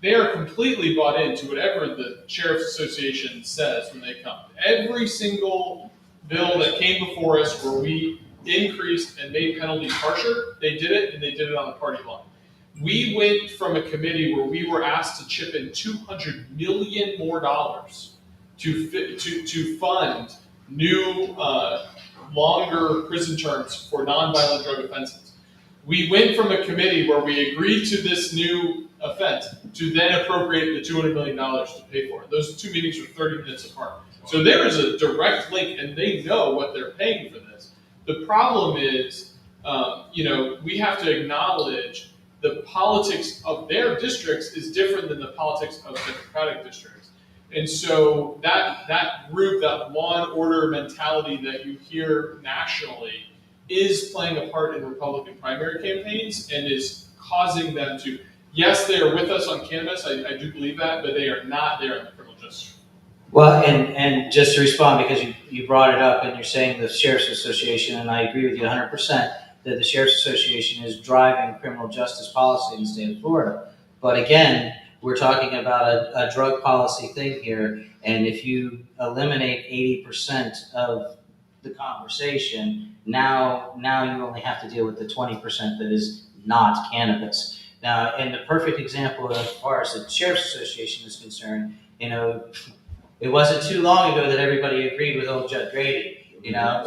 they are completely bought into whatever the Sheriff's Association says when they come. Every single bill that came before us where we increased and made penalties harsher, they did it, and they did it on the party line. We went from a committee where we were asked to chip in $200 million more to fund new, longer prison terms for nonviolent drug offenses. We went from a committee where we agreed to this new offense to then appropriate the $200 million to pay for it. Those 2 meetings were 30 minutes apart. So there is a direct link, and they know what they're paying for this. The problem is, we have to acknowledge the politics of their districts is different than the politics of Democratic districts. And so that group, that law and order mentality that you hear nationally is playing a part in Republican primary campaigns and is causing them to, yes, they are with us on cannabis, I do believe that, but they are not there in the criminal justice. Well, and just to respond, because you brought it up and you're saying the Sheriff's Association, and I agree with you 100%, that the Sheriff's Association is driving criminal justice policy in the state of Florida. But again, we're talking about a drug policy thing here, and if you eliminate 80% of the conversation, now you only have to deal with the 20% that is not cannabis. Now, and the perfect example as far as the Sheriff's Association is concerned, it wasn't too long ago that everybody agreed with old Judd Grady. Now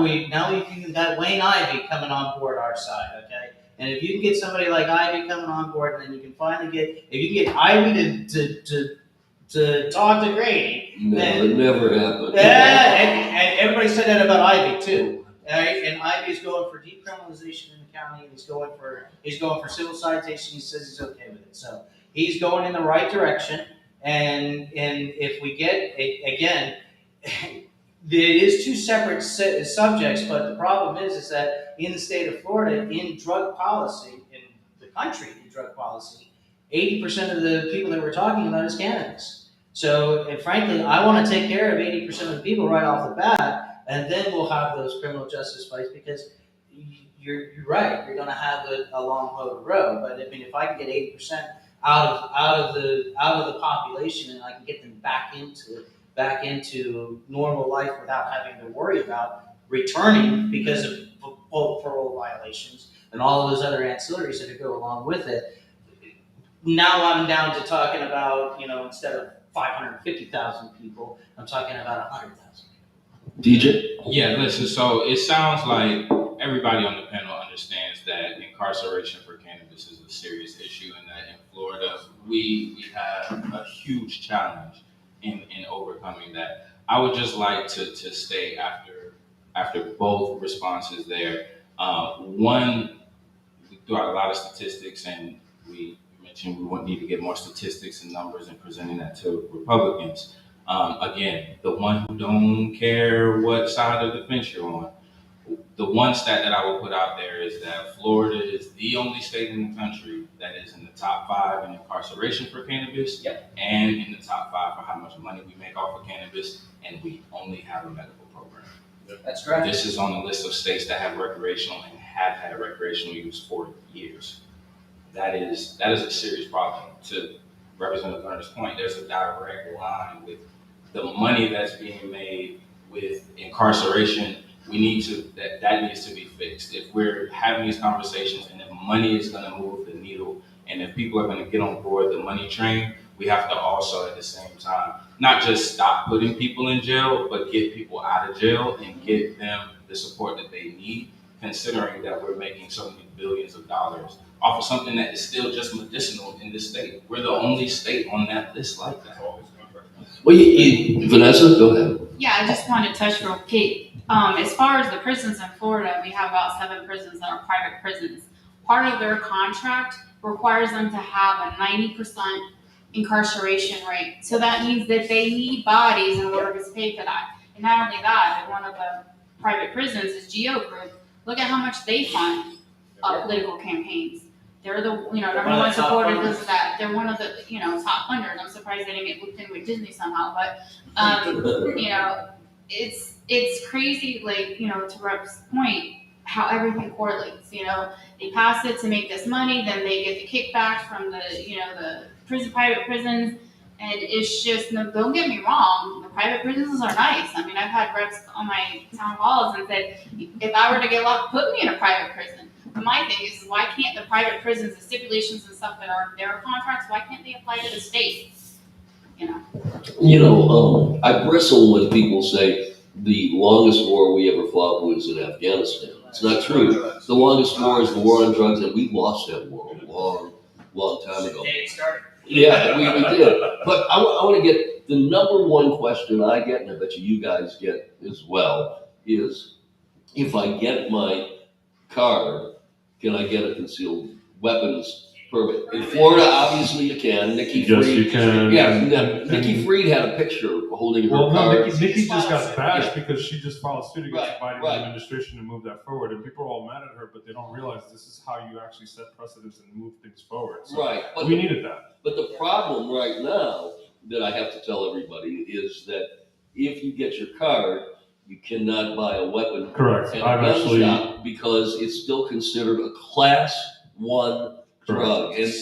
we got Wayne Ivey coming on board our side, okay? And if you can get somebody like Ivey coming on board, and then you can finally if you can get Ivey to talk to Grady. no, it never happened. Yeah, and everybody said that about Ivey too. Right? And Ivey's going for decriminalization in the county, and he's going for civil citation. He says he's okay with it. So he's going in the right direction. And if we get again, it is 2 separate subjects, but the problem is that in the state of Florida, in drug policy, in the country in drug policy, 80% of the people that we're talking about is cannabis. So, and frankly, I want to take care of 80% of the people right off the bat, and then we'll have those criminal justice fights, because you're right, you're going to have a long road. But I mean, if I can get 80% out of the population, and I can get them back into normal life without having to worry about returning because of parole violations and all of those other ancillaries that go along with it. Now I'm down to talking about, instead of 550,000 people, I'm talking about 100,000. DJ? Yeah, listen, so it sounds like everybody on the panel understands that incarceration for cannabis is a serious issue, and that in Florida, we have a huge challenge in overcoming that. I would just like to stay after both responses there. One, we threw out a lot of statistics, and we mentioned we would need to get more statistics and numbers and presenting that to Republicans. Again, the one who don't care what side of the fence you're on, the one stat that I will put out there is that Florida is the only state in the country that is in the top 5 in incarceration for cannabis, and in the top 5 for how much money we make off of cannabis, and we only have a medical program. That's correct. This is on the list of states that have recreational and have had recreational use for years. That is a serious problem. To Representative Lerner's point, there's a direct line with the money that's being made with incarceration that needs to be fixed. If we're having these conversations and if money is going to move the needle and if people are going to get on board the money train, we have to also at the same time not just stop putting people in jail, but get people out of jail and get them the support that they need, considering that we're making so many billions of dollars off of something that is still just medicinal in this state. We're the only state on that list like that. Well, Vanessa, go ahead. Yeah, I just wanted to touch real quick. As far as the prisons in Florida, we have about 7 prisons that are private prisons. Part of their contract requires them to have a 90% incarceration rate. So that means that they need bodies in order to pay for that. And not only that, but one of the private prisons is GEO Group. Look at how much they fund political campaigns. They're the number one supporter of that. They're one of the top funders. I'm surprised they didn't get looped in with Disney somehow, but it's crazy. Like to Rep's point, how everything correlates. They pass it to make this money, then they get the kickbacks from the private prisons, and it's just don't get me wrong, the private prisons are nice. I mean, I've had reps on my town halls and said, if I were to get locked, put me in a private prison. But my thing is, why can't the private prisons, the stipulations and stuff that are in their contracts, why can't they apply to the state? I bristle when people say the longest war we ever fought was in Afghanistan. It's not true. The longest war is the war on drugs, and we lost that war a long time ago. Yeah, we did. But I want to get the number one question I get, and I bet you guys get as well, is if I get my card, can I get a concealed weapons permit? In Florida, obviously you can. Nikki Yes, Fried. you can. Yeah, Nikki Fried had a picture holding her Well, no, card. Nikki just got bashed Yeah. because she just filed suit against the Biden Right. administration to move that forward, and people are all mad at her, but they don't realize this is how you actually set precedents and move things forward. So Right. But we needed that. But the problem right now that I have to tell everybody is that if you get your card, you cannot buy a weapon Correct. at a I've gun actually shop because it's still considered a class 1 drug. And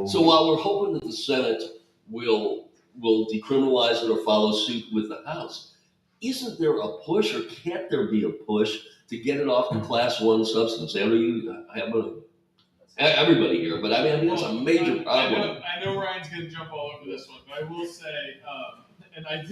so while we're hoping that the Senate will decriminalize it or follow suit with the House, isn't there a push, or can't there be a push to get it off the class 1 substance? Everybody here, but I mean that's a major problem. I know Ryan's going to jump all over this one, but I will say, and I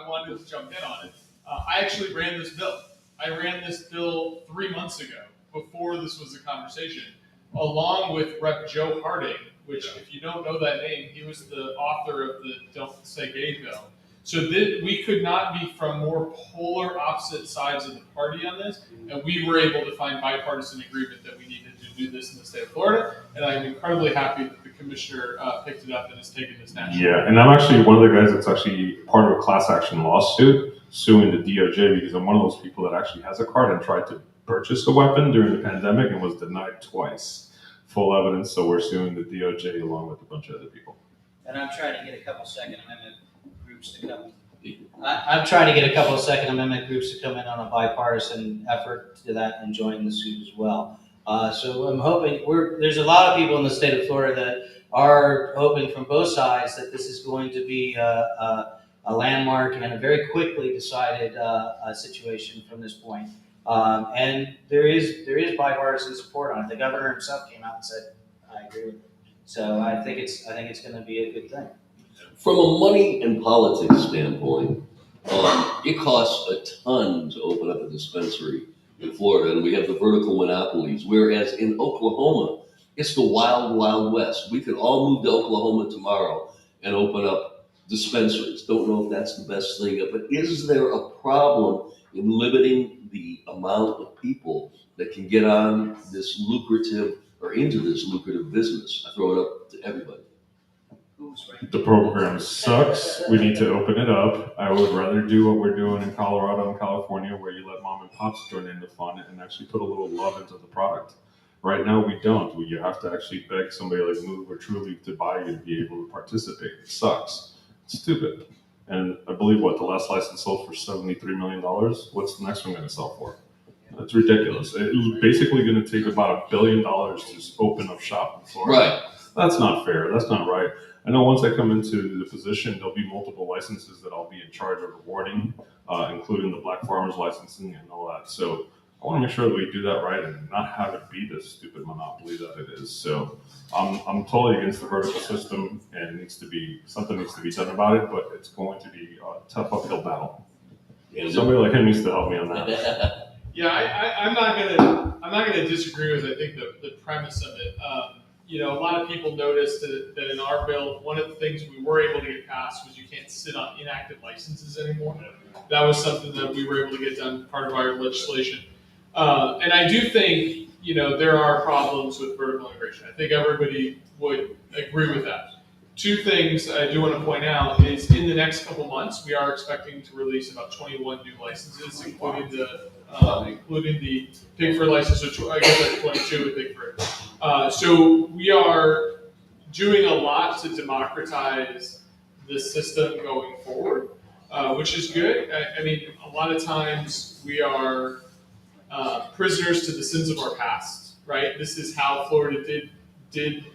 wanted to jump in on it. I actually ran this bill. I ran this bill 3 months ago, before this was a conversation, along with Rep. Joe Harding, which, if you don't know that name, he was the author of the Don't Say Gay bill. So we could not be from more polar opposite sides of the party on this, and we were able to find bipartisan agreement that we needed to do this in the state of Florida, and I'm incredibly happy that the commissioner picked it up and has taken this national. Yeah, and I'm actually one of the guys that's actually part of a class action lawsuit suing the DOJ because I'm one of those people that actually has a card and tried to purchase a weapon during the pandemic and was denied twice. Full evidence, so we're suing the DOJ along with a bunch of other people. And I'm trying to get a couple Second Amendment groups to come. I'm trying to get a couple of Second Amendment groups to come in on a bipartisan effort to that and join the suit as well. So I'm hoping there's a lot of people in the state of Florida that are hoping from both sides that this is going to be a landmark and a very quickly decided situation from this point. And there is bipartisan support on it. The governor himself came out and said, "I agree with it." So I think it's going to be a good thing. From a money and politics standpoint, it costs a ton to open up a dispensary in Florida, and we have the vertical monopolies, whereas in Oklahoma, it's the wild, wild west. We could all move to Oklahoma tomorrow and open up dispensaries. Don't know if that's the best thing, but is there a problem in limiting the amount of people that can get on this lucrative or into this lucrative business? I throw it up to everybody. The program sucks. We need to open it up. I would rather do what we're doing in Colorado and California, where you let mom and pops join in to fund it and actually put a little love into the product. Right now, we don't. You have to actually beg somebody like Move or Truly to buy you to be able to participate. It sucks. It's stupid. And I believe the last license sold for $73 million. What's the next one going to sell for? That's ridiculous. It's basically going to take about $1 billion to open up shop in Florida. Right. that's not fair. That's not right. I know once I come into the position, there'll be multiple licenses that I'll be in charge of awarding, including the black farmers licensing and all that. So I want to make sure that we do that right and not have it be this stupid monopoly that it is. So I'm totally against the vertical system, and something needs to be done about it. But it's going to be a tough uphill battle. Somebody like him needs to help me on that. Yeah, I'm not gonna disagree with I think the premise of it. A lot of people noticed that in our bill, one of the things we were able to get passed was you can't sit on inactive licenses anymore. That was something that we were able to get done, part of our legislation. And I do think, there are problems with vertical integration. I think everybody would agree with that. Two things I do want to point out is in the next couple months, we are expecting to release about 21 new licenses, including the pig fur license, which I guess that's 22 with pig fur. So we are doing a lot to democratize the system going forward, which is good. I mean, a lot of times we are prisoners to the sins of our past, right? This is how Florida did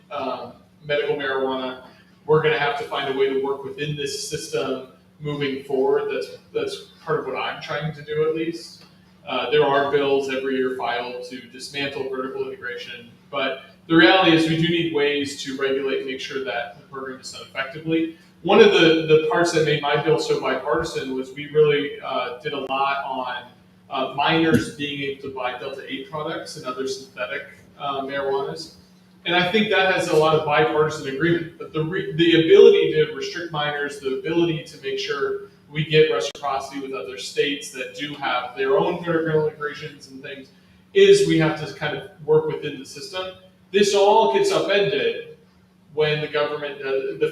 medical marijuana. We're going to have to find a way to work within this system moving forward. That's part of what I'm trying to do, at least. There are bills every year filed to dismantle vertical integration, but the reality is we do need ways to regulate and make sure that the program is done effectively. One of the parts that made my bill so bipartisan was we really did a lot on minors being able to buy Delta 8 products and other synthetic marijuanas. And I think that has a lot of bipartisan agreement. But the ability to restrict minors, the ability to make sure we get reciprocity with other states that do have their own vertical integrations and things, is we have to kind of work within the system. This all gets upended when the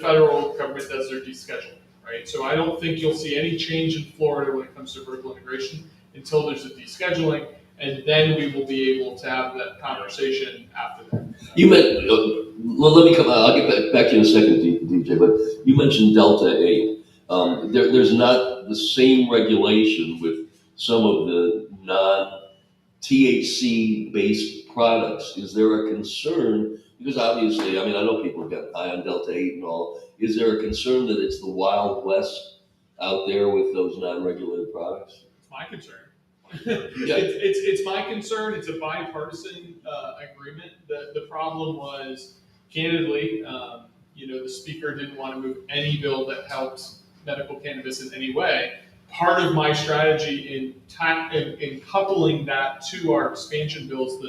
federal government does their descheduling, right? So I don't think you'll see any change in Florida when it comes to vertical integration until there's a descheduling, and then we will be able to have that conversation after that. You meant, well, let me come, I'll get back to you in a second, DJ, but you mentioned Delta 8. There's not the same regulation with some of the non-THC based products. Is there a concern? Because obviously, I mean, I know people have got high on Delta 8 and all. Is there a concern that it's the Wild West out there with those non-regulated products? It's my concern. Yeah. It's my concern. It's a bipartisan agreement. The problem was, candidly, the speaker didn't want to move any bill that helped medical cannabis in any way. Part of my strategy in coupling that to our expansion bills,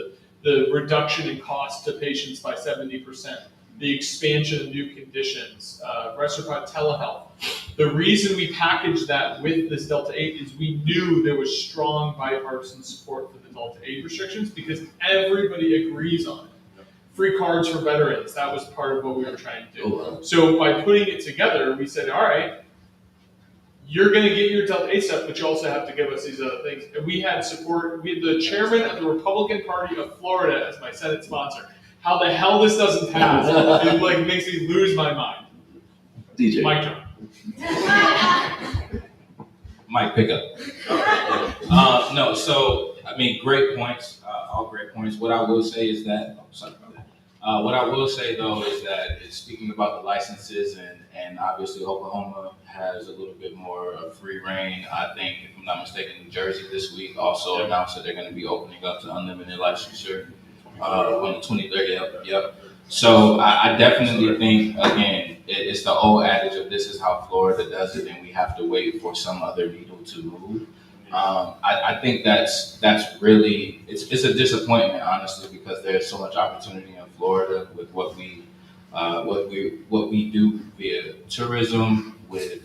the reduction in cost to patients by 70%, the expansion of new conditions, reciprocal telehealth. The reason we packaged that with this Delta 8 is we knew there was strong bipartisan support for the Delta 8 restrictions because everybody agrees on it. Free cards for veterans, that was part of what we were trying to do. Oh, wow. So by putting it together, we said, all right, you're going to get your Delta 8 stuff, but you also have to give us these other things. And we had support. We had the chairman of the Republican Party of Florida as my Senate sponsor. How the hell this doesn't pass? It makes me lose my mind. DJ. Mic drop. Might pick up. No, so I mean, great points, all great points. What I will say is that, sorry about that. What I will say though is that speaking about the licenses and obviously Oklahoma has a little bit more of free reign. I think, if I'm not mistaken, New Jersey this week also announced that they're going to be opening up to unlimited licensure on the 23rd. Yep. So I definitely think, again, it's the old adage of this is how Florida does it, and we have to wait for some other needle to move. I think that's really it's a disappointment, honestly, because there's so much opportunity in Florida with what we do via tourism, with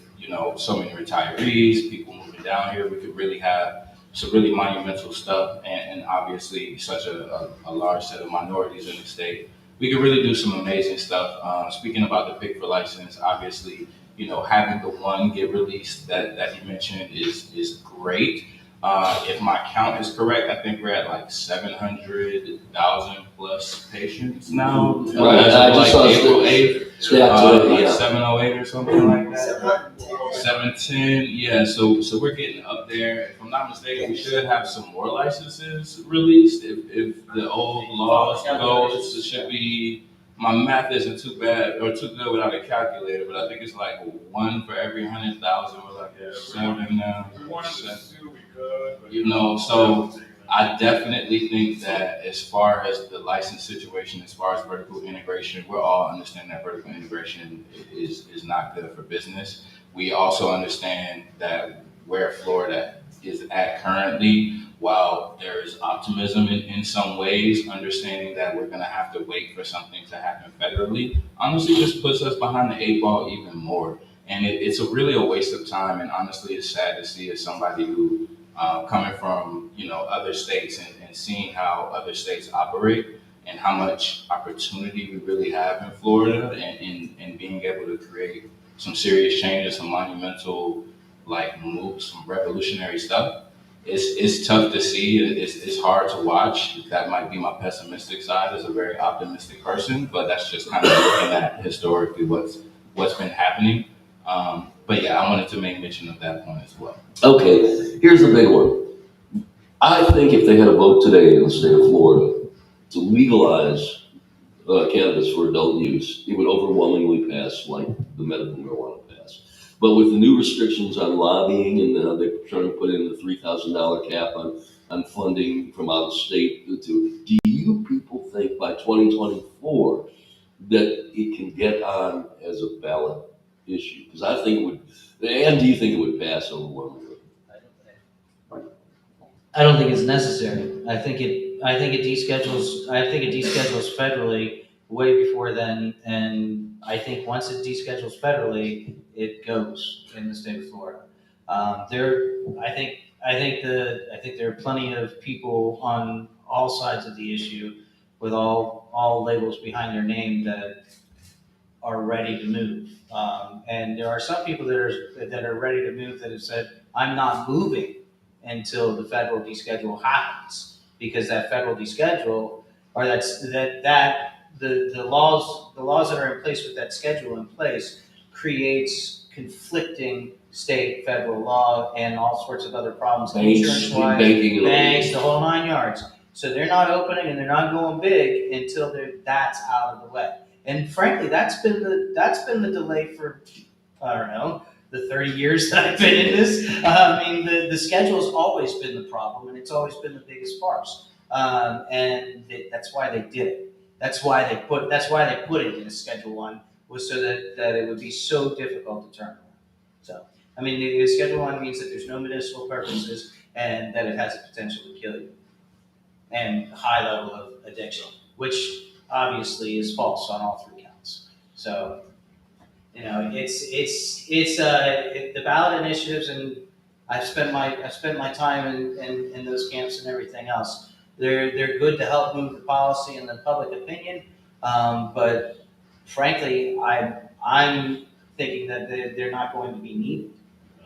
so many retirees, people moving down here. We could really have some really monumental stuff, and obviously such a large set of minorities in the state. We could really do some amazing stuff. Speaking about the pick for license, obviously, having the one get released that you mentioned is great. If my count is correct, I think we're at like 700,000 plus patients now. Right, I just saw April 8th. Today, yeah. 708 or something like that. 710, yeah. So we're getting up there. If I'm not mistaken, we should have some more licenses released. If the old laws go, it should be my math isn't too bad or too good without a calculator, but I think it's like 1 for every 100,000. We're like 7 now. We wanted to do we could, but You know, so I definitely think that as far as the license situation, as far as vertical integration, we're all understanding that vertical integration is not good for business. We also understand that where Florida is at currently, while there is optimism in some ways, understanding that we're going to have to wait for something to happen federally, honestly just puts us behind the 8 ball even more. And it's really a waste of time. And honestly, it's sad to see as somebody who coming from other states and seeing how other states operate and how much opportunity we really have in Florida and being able to create some serious changes, some monumental moves, some revolutionary stuff. It's tough to see. It's hard to watch. That might be my pessimistic side as a very optimistic person, but that's just kind of looking at historically what's been happening. But yeah, I wanted to make mention of that point as well. Okay, here's the big one. I think if they had a vote today in the state of Florida to legalize cannabis for adult use, it would overwhelmingly pass like the medical marijuana pass. But with the new restrictions on lobbying and they're trying to put in the $3,000 cap on funding from out of state, do you people think by 2024 that it can get on as a ballot issue? Because I think it would, and do you think it would pass overwhelmingly? I don't think it's necessary. I think it deschedules federally way before then, and I think once it deschedules federally, it goes in the state of Florida. I think there are plenty of people on all sides of the issue with all labels behind their name that are ready to move. And there are some people that are ready to move that have said, I'm not moving until the federal deschedule happens, because that federal deschedule, or the laws that are in place with that schedule in place creates conflicting state, federal law, and all sorts of other problems, insurance-wise, banking, banks, the whole 9 yards. So they're not opening and they're not going big until that's out of the way. And frankly, that's been the delay for, I don't know, the 30 years that I've been in this. I mean, the schedule's always been the problem, and it's always been the biggest farce. That's why they did it. That's why they put it in a Schedule 1, was so that it would be so difficult to turn around. So, I mean, the Schedule 1 means that there's no medicinal purposes and that it has the potential to kill you, and high level of addiction, which obviously is false on all 3 counts. So, it's the ballot initiatives, and I've spent my time in those camps and everything else. They're good to help move the policy and the public opinion, but frankly, I'm thinking that they're not going to be needed.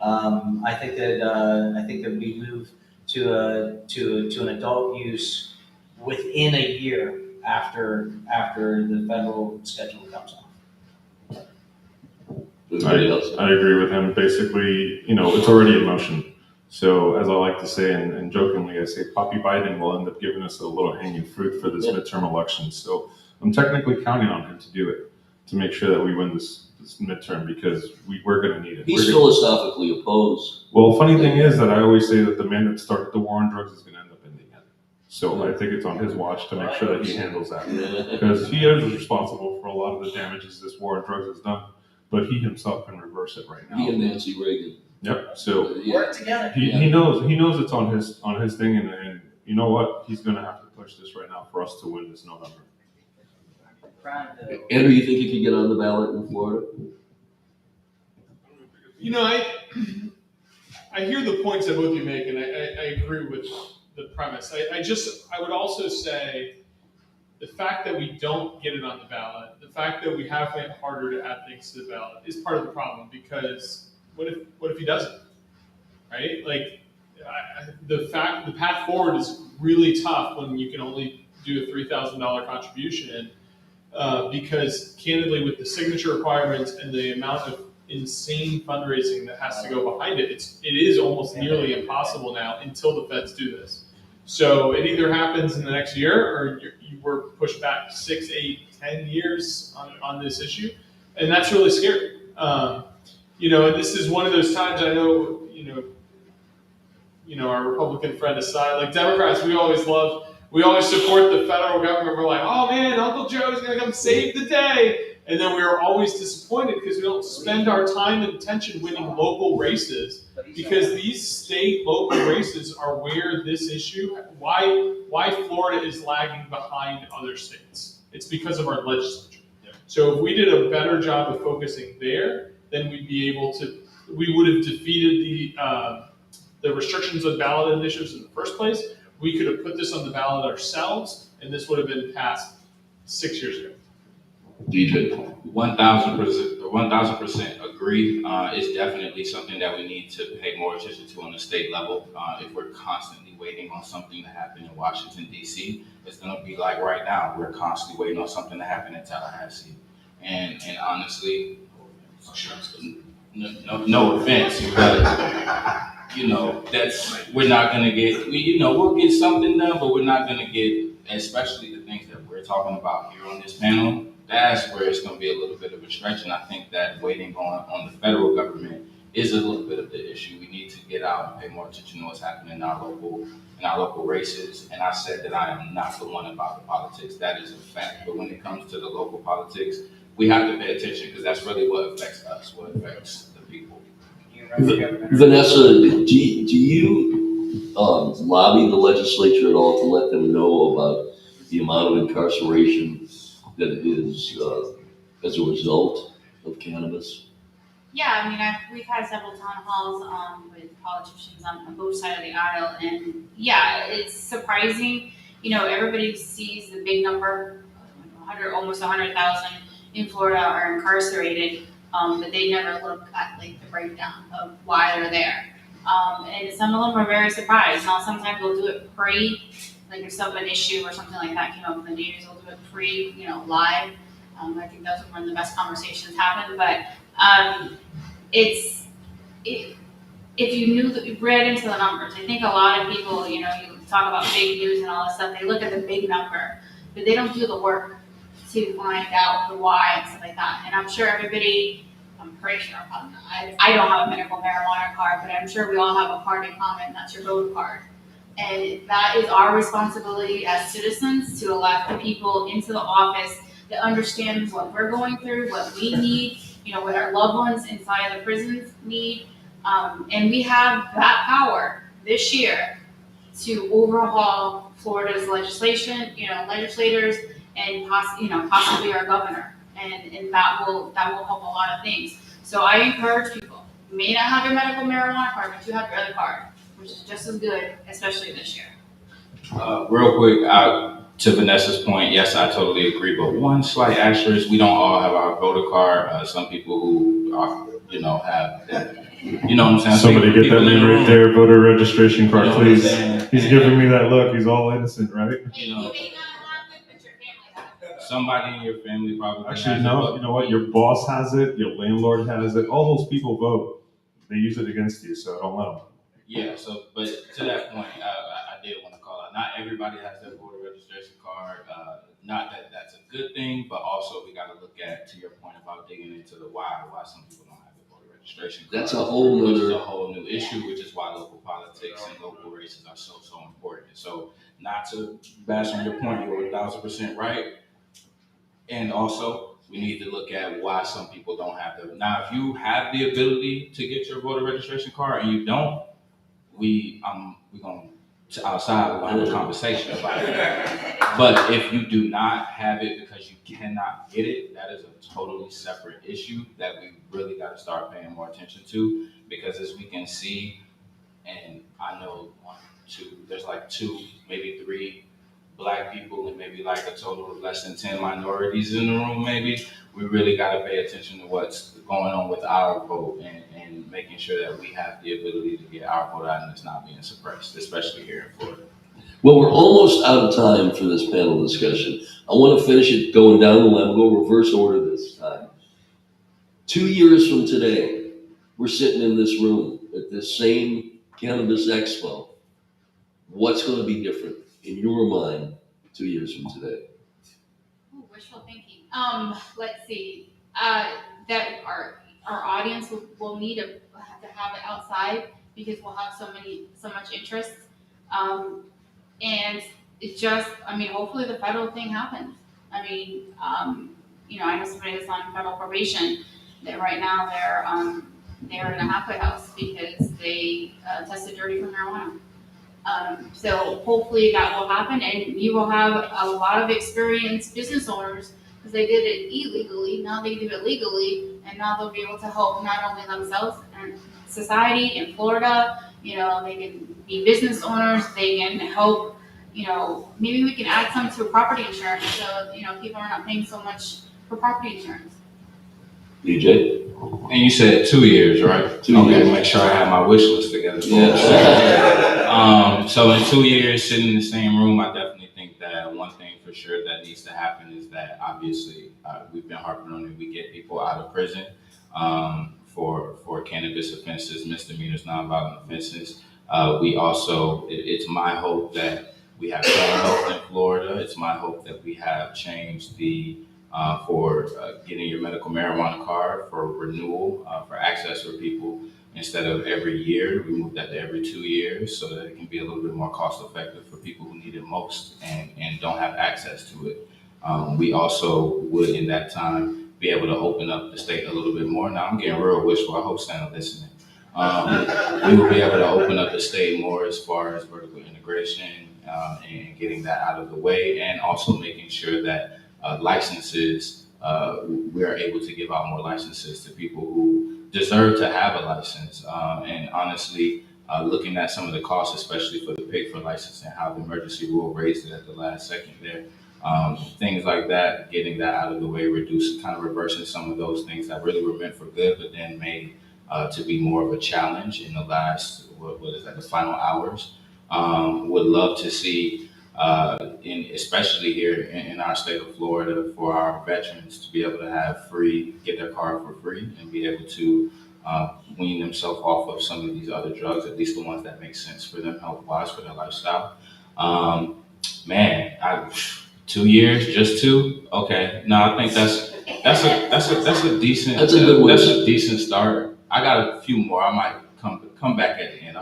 I think that we move to an adult use within a year after the federal schedule comes on. I agree with him. Basically, it's already in motion. So as I like to say, and jokingly, I say Poppy Biden will end up giving us a little hanging fruit for this midterm election. So I'm technically counting on him to do it, to make sure that we win this midterm, because we're going to need it. He's philosophically opposed. Well, funny thing is that I always say that the man that started the war on drugs is going to end up ending it. So I think it's on his watch to make sure that he handles that, because he is responsible for a lot of the damages this war on drugs has done. But he himself can reverse it right now. He and Nancy Reagan. Yep. So Work together. he knows it's on his thing, and you know what? He's going to have to push this right now for us to win this November. Andrew, you think he could get on the ballot in Florida? I hear the points that both of you make, and I agree with the premise. I would also say the fact that we don't get it on the ballot, the fact that we have made it harder to add things to the ballot, is part of the problem. Because what if he doesn't, right? The path forward is really tough when you can only do a $3,000 contribution, because candidly, with the signature requirements and the amount of insane fundraising that has to go behind it, it is almost nearly impossible now until the feds do this. So it either happens in the next year or you were pushed back 6, 8, 10 years on this issue. And that's really scary. And this is one of those times I know, our Republican friend aside, like Democrats, we always support the federal government. We're like, oh man, Uncle Joe's gonna come save the day. And then we are always disappointed because we don't spend our time and attention winning local races, because these state local races are where this issue, why Florida is lagging behind other states. It's because of our legislature. So if we did a better job of focusing there, then we would have defeated the restrictions on ballot initiatives in the first place. We could have put this on the ballot ourselves, and this would have been passed 6 years ago. DJ. 1,000% agree. It's definitely something that we need to pay more attention to on the state level. If we're constantly waiting on something to happen in Washington, D.C., it's going to be like right now. We're constantly waiting on something to happen in Tallahassee. And honestly, no offense, but we're not going to get, we'll get something done, but we're not going to get, especially the things that we're talking about here on this panel. That's where it's going to be a little bit of a stretch, and I think that waiting on the federal government is a little bit of the issue. We need to get out and pay more attention to what's happening in our local races. And I said that I am not the one about the politics. That is a fact. But when it comes to the local politics, we have to pay attention, because that's really what affects us, what affects the people. Vanessa, do you lobby the legislature at all to let them know about the amount of incarceration that is as a result of cannabis? Yeah, I mean, we've had several town halls with politicians on both sides of the aisle, and yeah, it's surprising. Everybody sees the big number, almost 100,000 in Florida are incarcerated, but they never look at the breakdown of why they're there. And some of them are very surprised. Now, sometimes we'll do it if an issue or something like that came up in the news, we'll do it live. I think that's when the best conversations happen. But if you read into the numbers, I think a lot of people, you talk about fake news and all this stuff, they look at the big number, but they don't do the work to find out the why and stuff like that. And I'm sure I'm pretty sure, I don't have a medical marijuana card, but I'm sure we all have a card in common, that's your voter card. And that is our responsibility as citizens to elect the people into the office that understands what we're going through, what we need, what our loved ones inside the prisons need. And we have that power this year to overhaul Florida's legislation, legislators, and possibly our governor. And that will help a lot of things. So I encourage people, you may not have your medical marijuana card, but you have your other card, which is just as good, especially this year. Real quick, to Vanessa's point, yes, I totally agree. But one slight asterisk: we don't all have our voter card. Some people who are, have that. You know what I'm saying? Somebody get that man right there, voter registration card, please. He's And, giving me that look. He's all innocent, right? You may not have it, but your family has it. Somebody in your family probably Actually, has no. it. You know what? Your boss has it. Your landlord has it. All those people vote. They use it against you, so don't let them. Yeah. So, but to that point, I did want to call out. Not everybody has their voter registration card. Not that that's a good thing, but also we got to look at, to your point about digging into the why some people don't have their voter registration card. That's a whole Which is nother. a whole new issue, which is why local politics and local races are so important. So, not to bash on your point, you're 1,000% right. And also, we need to look at why some people don't have them. Now, if you have the ability to get your voter registration card and you don't, we're going to outside, we're going to have a conversation about it. But if you do not have it because you cannot get it, that is a totally separate issue that we really got to start paying more attention to. Because as we can see, and I know there's like 2, maybe 3 Black people and maybe like a total of less than 10 minorities in the room, maybe. We really got to pay attention to what's going on with our vote and making sure that we have the ability to get our vote out and it's not being suppressed, especially here in Florida. Well, we're almost out of time for this panel discussion. I want to finish it going down the line. We'll go reverse order this time. 2 years from today, we're sitting in this room at this same Cannabis Expo. what's going to be different in your mind 2 years from today? Ooh, wishful thinking. Let's see. That our audience will need to have it outside because we'll have so much interest. And it's just, I mean, hopefully the federal thing happens. I mean, I know somebody that's on federal probation that right now they're in a halfway house because they tested dirty for marijuana. So hopefully that will happen, and you will have a lot of experienced business owners because they did it illegally. Now they do it legally, and now they'll be able to help not only themselves and society in Florida. They can be business owners. They can help. Maybe we can add some to property insurance, so people are not paying so much for property insurance. DJ? And you said 2 years, right? 2 Okay, years. make sure I have my wish list together. Yeah. So in 2 years, sitting in the same room, I definitely think that one thing for sure that needs to happen is that obviously we've been harping on it. We get people out of prison for cannabis offenses, misdemeanors, nonviolent offenses. We also, it's my hope that we have better health in Florida. It's my hope that we have changed for getting your medical marijuana card for renewal, for access for people. Instead of every year, we move that to every 2 years so that it can be a little bit more cost effective for people who need it most and don't have access to it. We also would, in that time, be able to open up the state a little bit more. Now, I'm getting real wishful. I hope Santa listening. We will be able to open up the state more as far as vertical integration and getting that out of the way, and also making sure that licenses, we are able to give out more licenses to people who deserve to have a license. And honestly, looking at some of the costs, especially for the pig for license and how the emergency rule raised it at the last second there, things like that, getting that out of the way, kind of reversing some of those things that really were meant for good, but then made to be more of a challenge in the last, the final hours. Would love to see, especially here in our state of Florida, for our veterans to be able to get their card for free and be able to wean themselves off of some of these other drugs, at least the ones that make sense for them health-wise, for their lifestyle. 2 years, just 2? Okay, no, I think that's a decent. That's a good one. That's a decent start. I got a few more. I might come back at the end.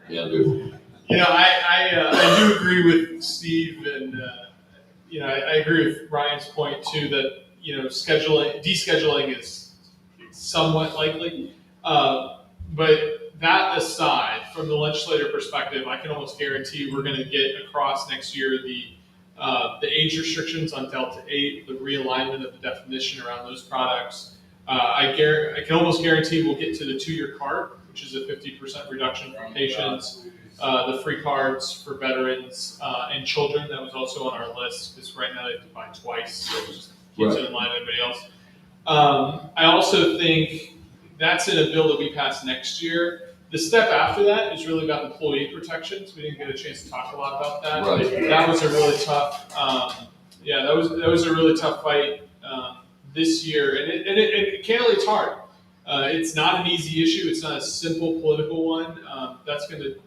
Yeah, dude. I do agree with Steve, and I agree with Ryan's point too that descheduling is somewhat likely. But that aside, from the legislator perspective, I can almost guarantee we're going to get across next year the age restrictions on Delta 8, the realignment of the definition around those products. I can almost guarantee we'll get to the 2-year card, which is a 50% reduction for patients. The free cards for veterans and children, that was also on our list, because right now they have to buy twice, so it just keeps it in line with everybody else. I also think that's in a bill that we pass next year. The step after that is really about employee protections. We didn't get a chance to talk a lot about that. Right. That was a really tough, that was a really tough fight this year, and candidly, it's hard. It's not an easy issue. It's not a simple political one. That's going to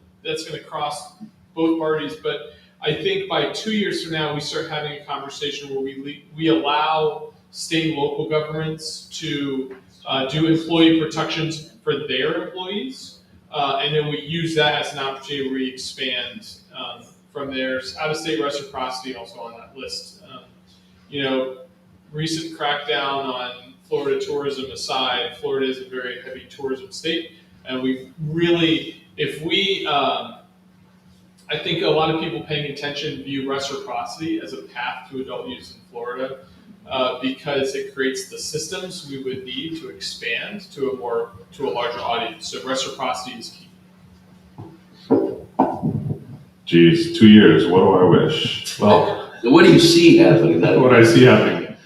cross both parties. But I think by 2 years from now, we start having a conversation where we allow state and local governments to do employee protections for their employees, and then we use that as an opportunity where we expand from there. Out-of-state reciprocity also on that list. Recent crackdown on Florida tourism aside, Florida is a very heavy tourism state, and we really, I think a lot of people paying attention view reciprocity as a path to adult use in Florida because it creates the systems we would need to expand to a larger audience. So reciprocity is key. Geez, 2 years. What do I wish? Well, What do you see happening? what I see happening.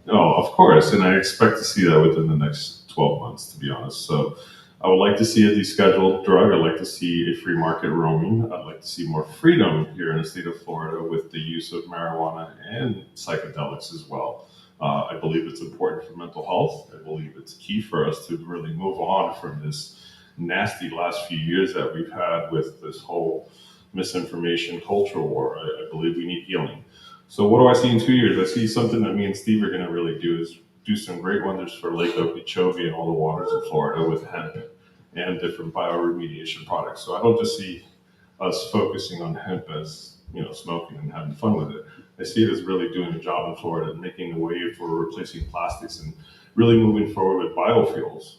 Oh, of course, and I expect to see that within the next 12 months, to be honest. So I would like to see a descheduled drug. I'd like to see a free market roaming. I'd like to see more freedom here in the state of Florida with the use of marijuana and psychedelics as well. I believe it's important for mental health. I believe it's key for us to really move on from this nasty last few years that we've had with this whole misinformation culture war. I believe we need healing. So what do I see in 2 years? I see something that me and Steve are going to really do is do some great wonders for Lake Okeechobee and all the waters in Florida with hemp and different bioremediation products. So I don't just see us focusing on hemp as, smoking and having fun with it. I see it as really doing a job in Florida and making a way for replacing plastics and really moving forward with biofuels.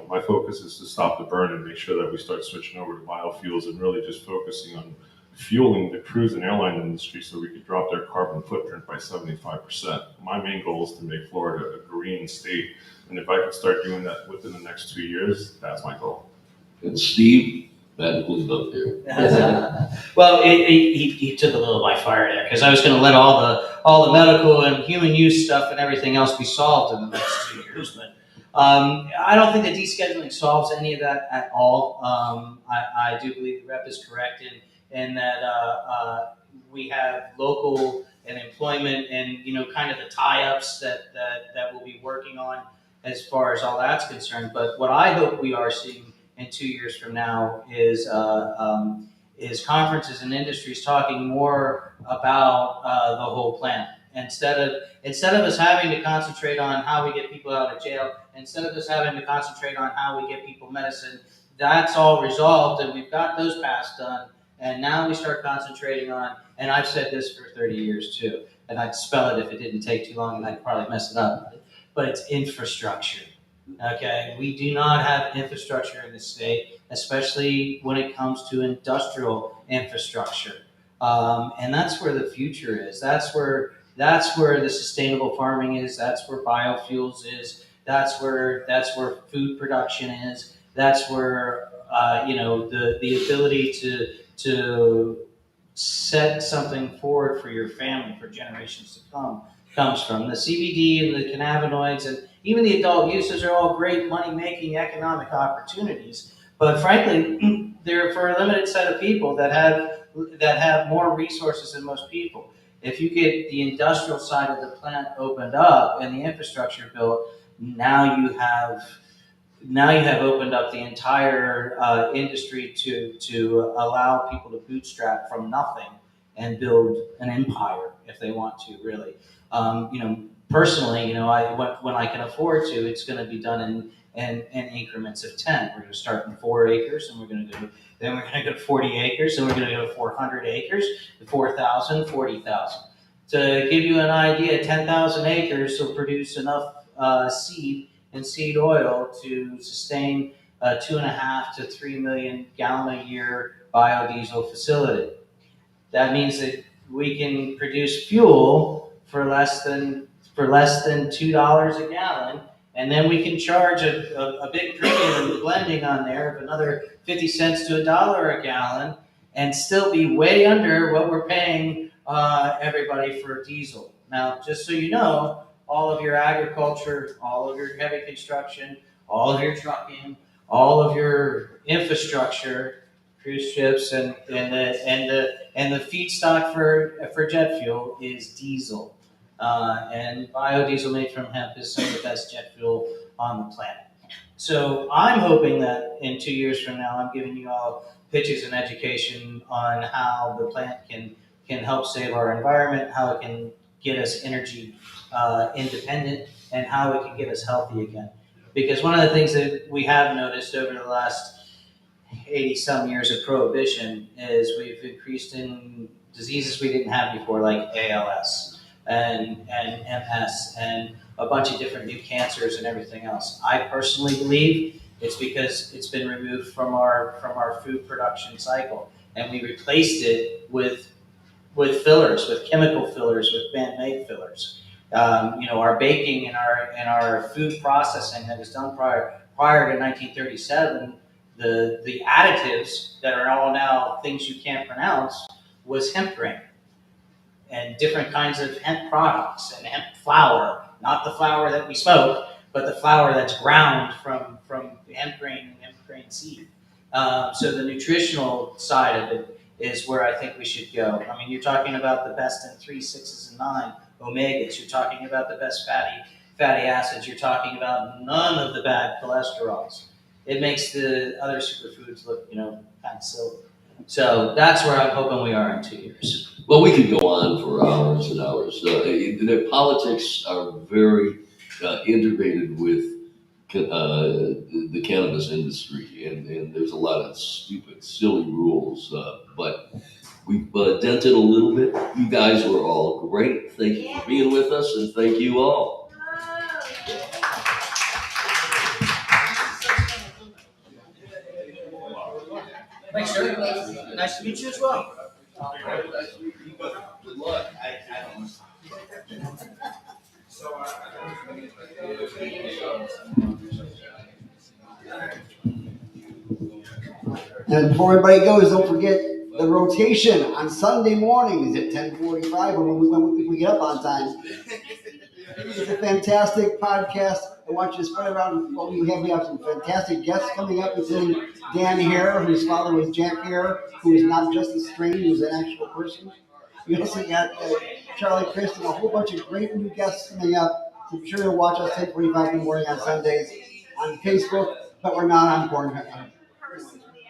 My focus is to stop the burn and make sure that we start switching over to biofuels and really just focusing on fueling the cruise and airline industry so we could drop their carbon footprint by 75%. My main goal is to make Florida a green state. And if I could start doing that within the next 2 years, that's my goal. And Steve, that includes up there. Well, he took a little of my fire there because I was going to let all the medical and human use stuff and everything else be solved in the next 2 years, but I don't think that descheduling solves any of that at all. I do believe the rep is correct in that we have local and employment and kind of the tie-ups that we'll be working on as far as all that's concerned. But what I hope we are seeing in 2 years from now is conferences and industries talking more about the whole plan. Instead of us having to concentrate on how we get people out of jail, instead of us having to concentrate on how we get people medicine, that's all resolved and we've got those paths done. And now we start concentrating on, and I've said this for 30 years too, and I'd spell it if it didn't take too long and I'd probably mess it up, but it's infrastructure. Okay, we do not have infrastructure in this state, especially when it comes to industrial infrastructure. And that's where the future is. That's where the sustainable farming is. That's where biofuels is. That's where food production is. That's where the ability to set something forward for your family for generations to come comes from. The CBD and the cannabinoids and even the adult uses are all great money-making economic opportunities. But frankly, they're for a limited set of people that have more resources than most people. If you get the industrial side of the plant opened up and the infrastructure built, now you have opened up the entire industry to allow people to bootstrap from nothing and build an empire if they want to, really. Personally, when I can afford to, it's going to be done in increments of 10. We're going to start in 4 acres, and we're going to go to 40 acres, and we're going to go to 400 acres, 4,000, 40,000. To give you an idea, 10,000 acres will produce enough seed and seed oil to sustain a 2.5 to 3 million gallon a year biodiesel facility. That means that we can produce fuel for less than $2 a gallon, and then we can charge a big premium and blending on there of another 50 cents to $1 a gallon, and still be way under what we're paying everybody for diesel. Now, just so you know, all of your agriculture, all of your heavy construction, all of your trucking, all of your infrastructure, cruise ships, and the feedstock for jet fuel is diesel. And biodiesel made from hemp is some of the best jet fuel on the planet. So I'm hoping that in 2 years from now, I'm giving you all pitches and education on how the plant can help save our environment, how it can get us energy independent, and how it can get us healthy again. Because one of the things that we have noticed over the last 80 some years of prohibition is we've increased in diseases we didn't have before, like ALS and MS and a bunch of different new cancers and everything else. I personally believe it's because it's been removed from our food production cycle, and we replaced it with fillers, with chemical fillers, with man-made fillers. Our baking and our food processing that was done prior to 1937, the additives that are all now things you can't pronounce was hemp grain and different kinds of hemp products and hemp flour, not the flour that we smoke, but the flour that's ground from hemp grain and hemp grain seed. So the nutritional side of it is where I think we should go. I mean, you're talking about the best in 3, 6, and 9 omegas. You're talking about the best fatty acids. You're talking about none of the bad cholesterols. it makes the other superfoods look, kind of silly. So that's where I'm hoping we are in 2 years. Well, we could go on for hours and hours. The politics are very integrated with the cannabis industry, and there's a lot of stupid, silly rules. But we've dented a little bit. You guys were all great. Thank you for being with us, and thank you all. Thanks, sir. Nice to meet you as well. Good luck. And before everybody goes, don't forget the rotation on Sunday mornings at 10:45 when we get up on time. It's a fantastic podcast. I want you to spread around. Well, we have some fantastic guests coming up, including Dan Hare, whose father was Jack Hare, who is not just a strain, he was an actual person. We also got Charlie Christ and a whole bunch of great new guests coming up. So be sure to watch us 10:45 in the morning on Sundays on Facebook, but we're not on Pornhub.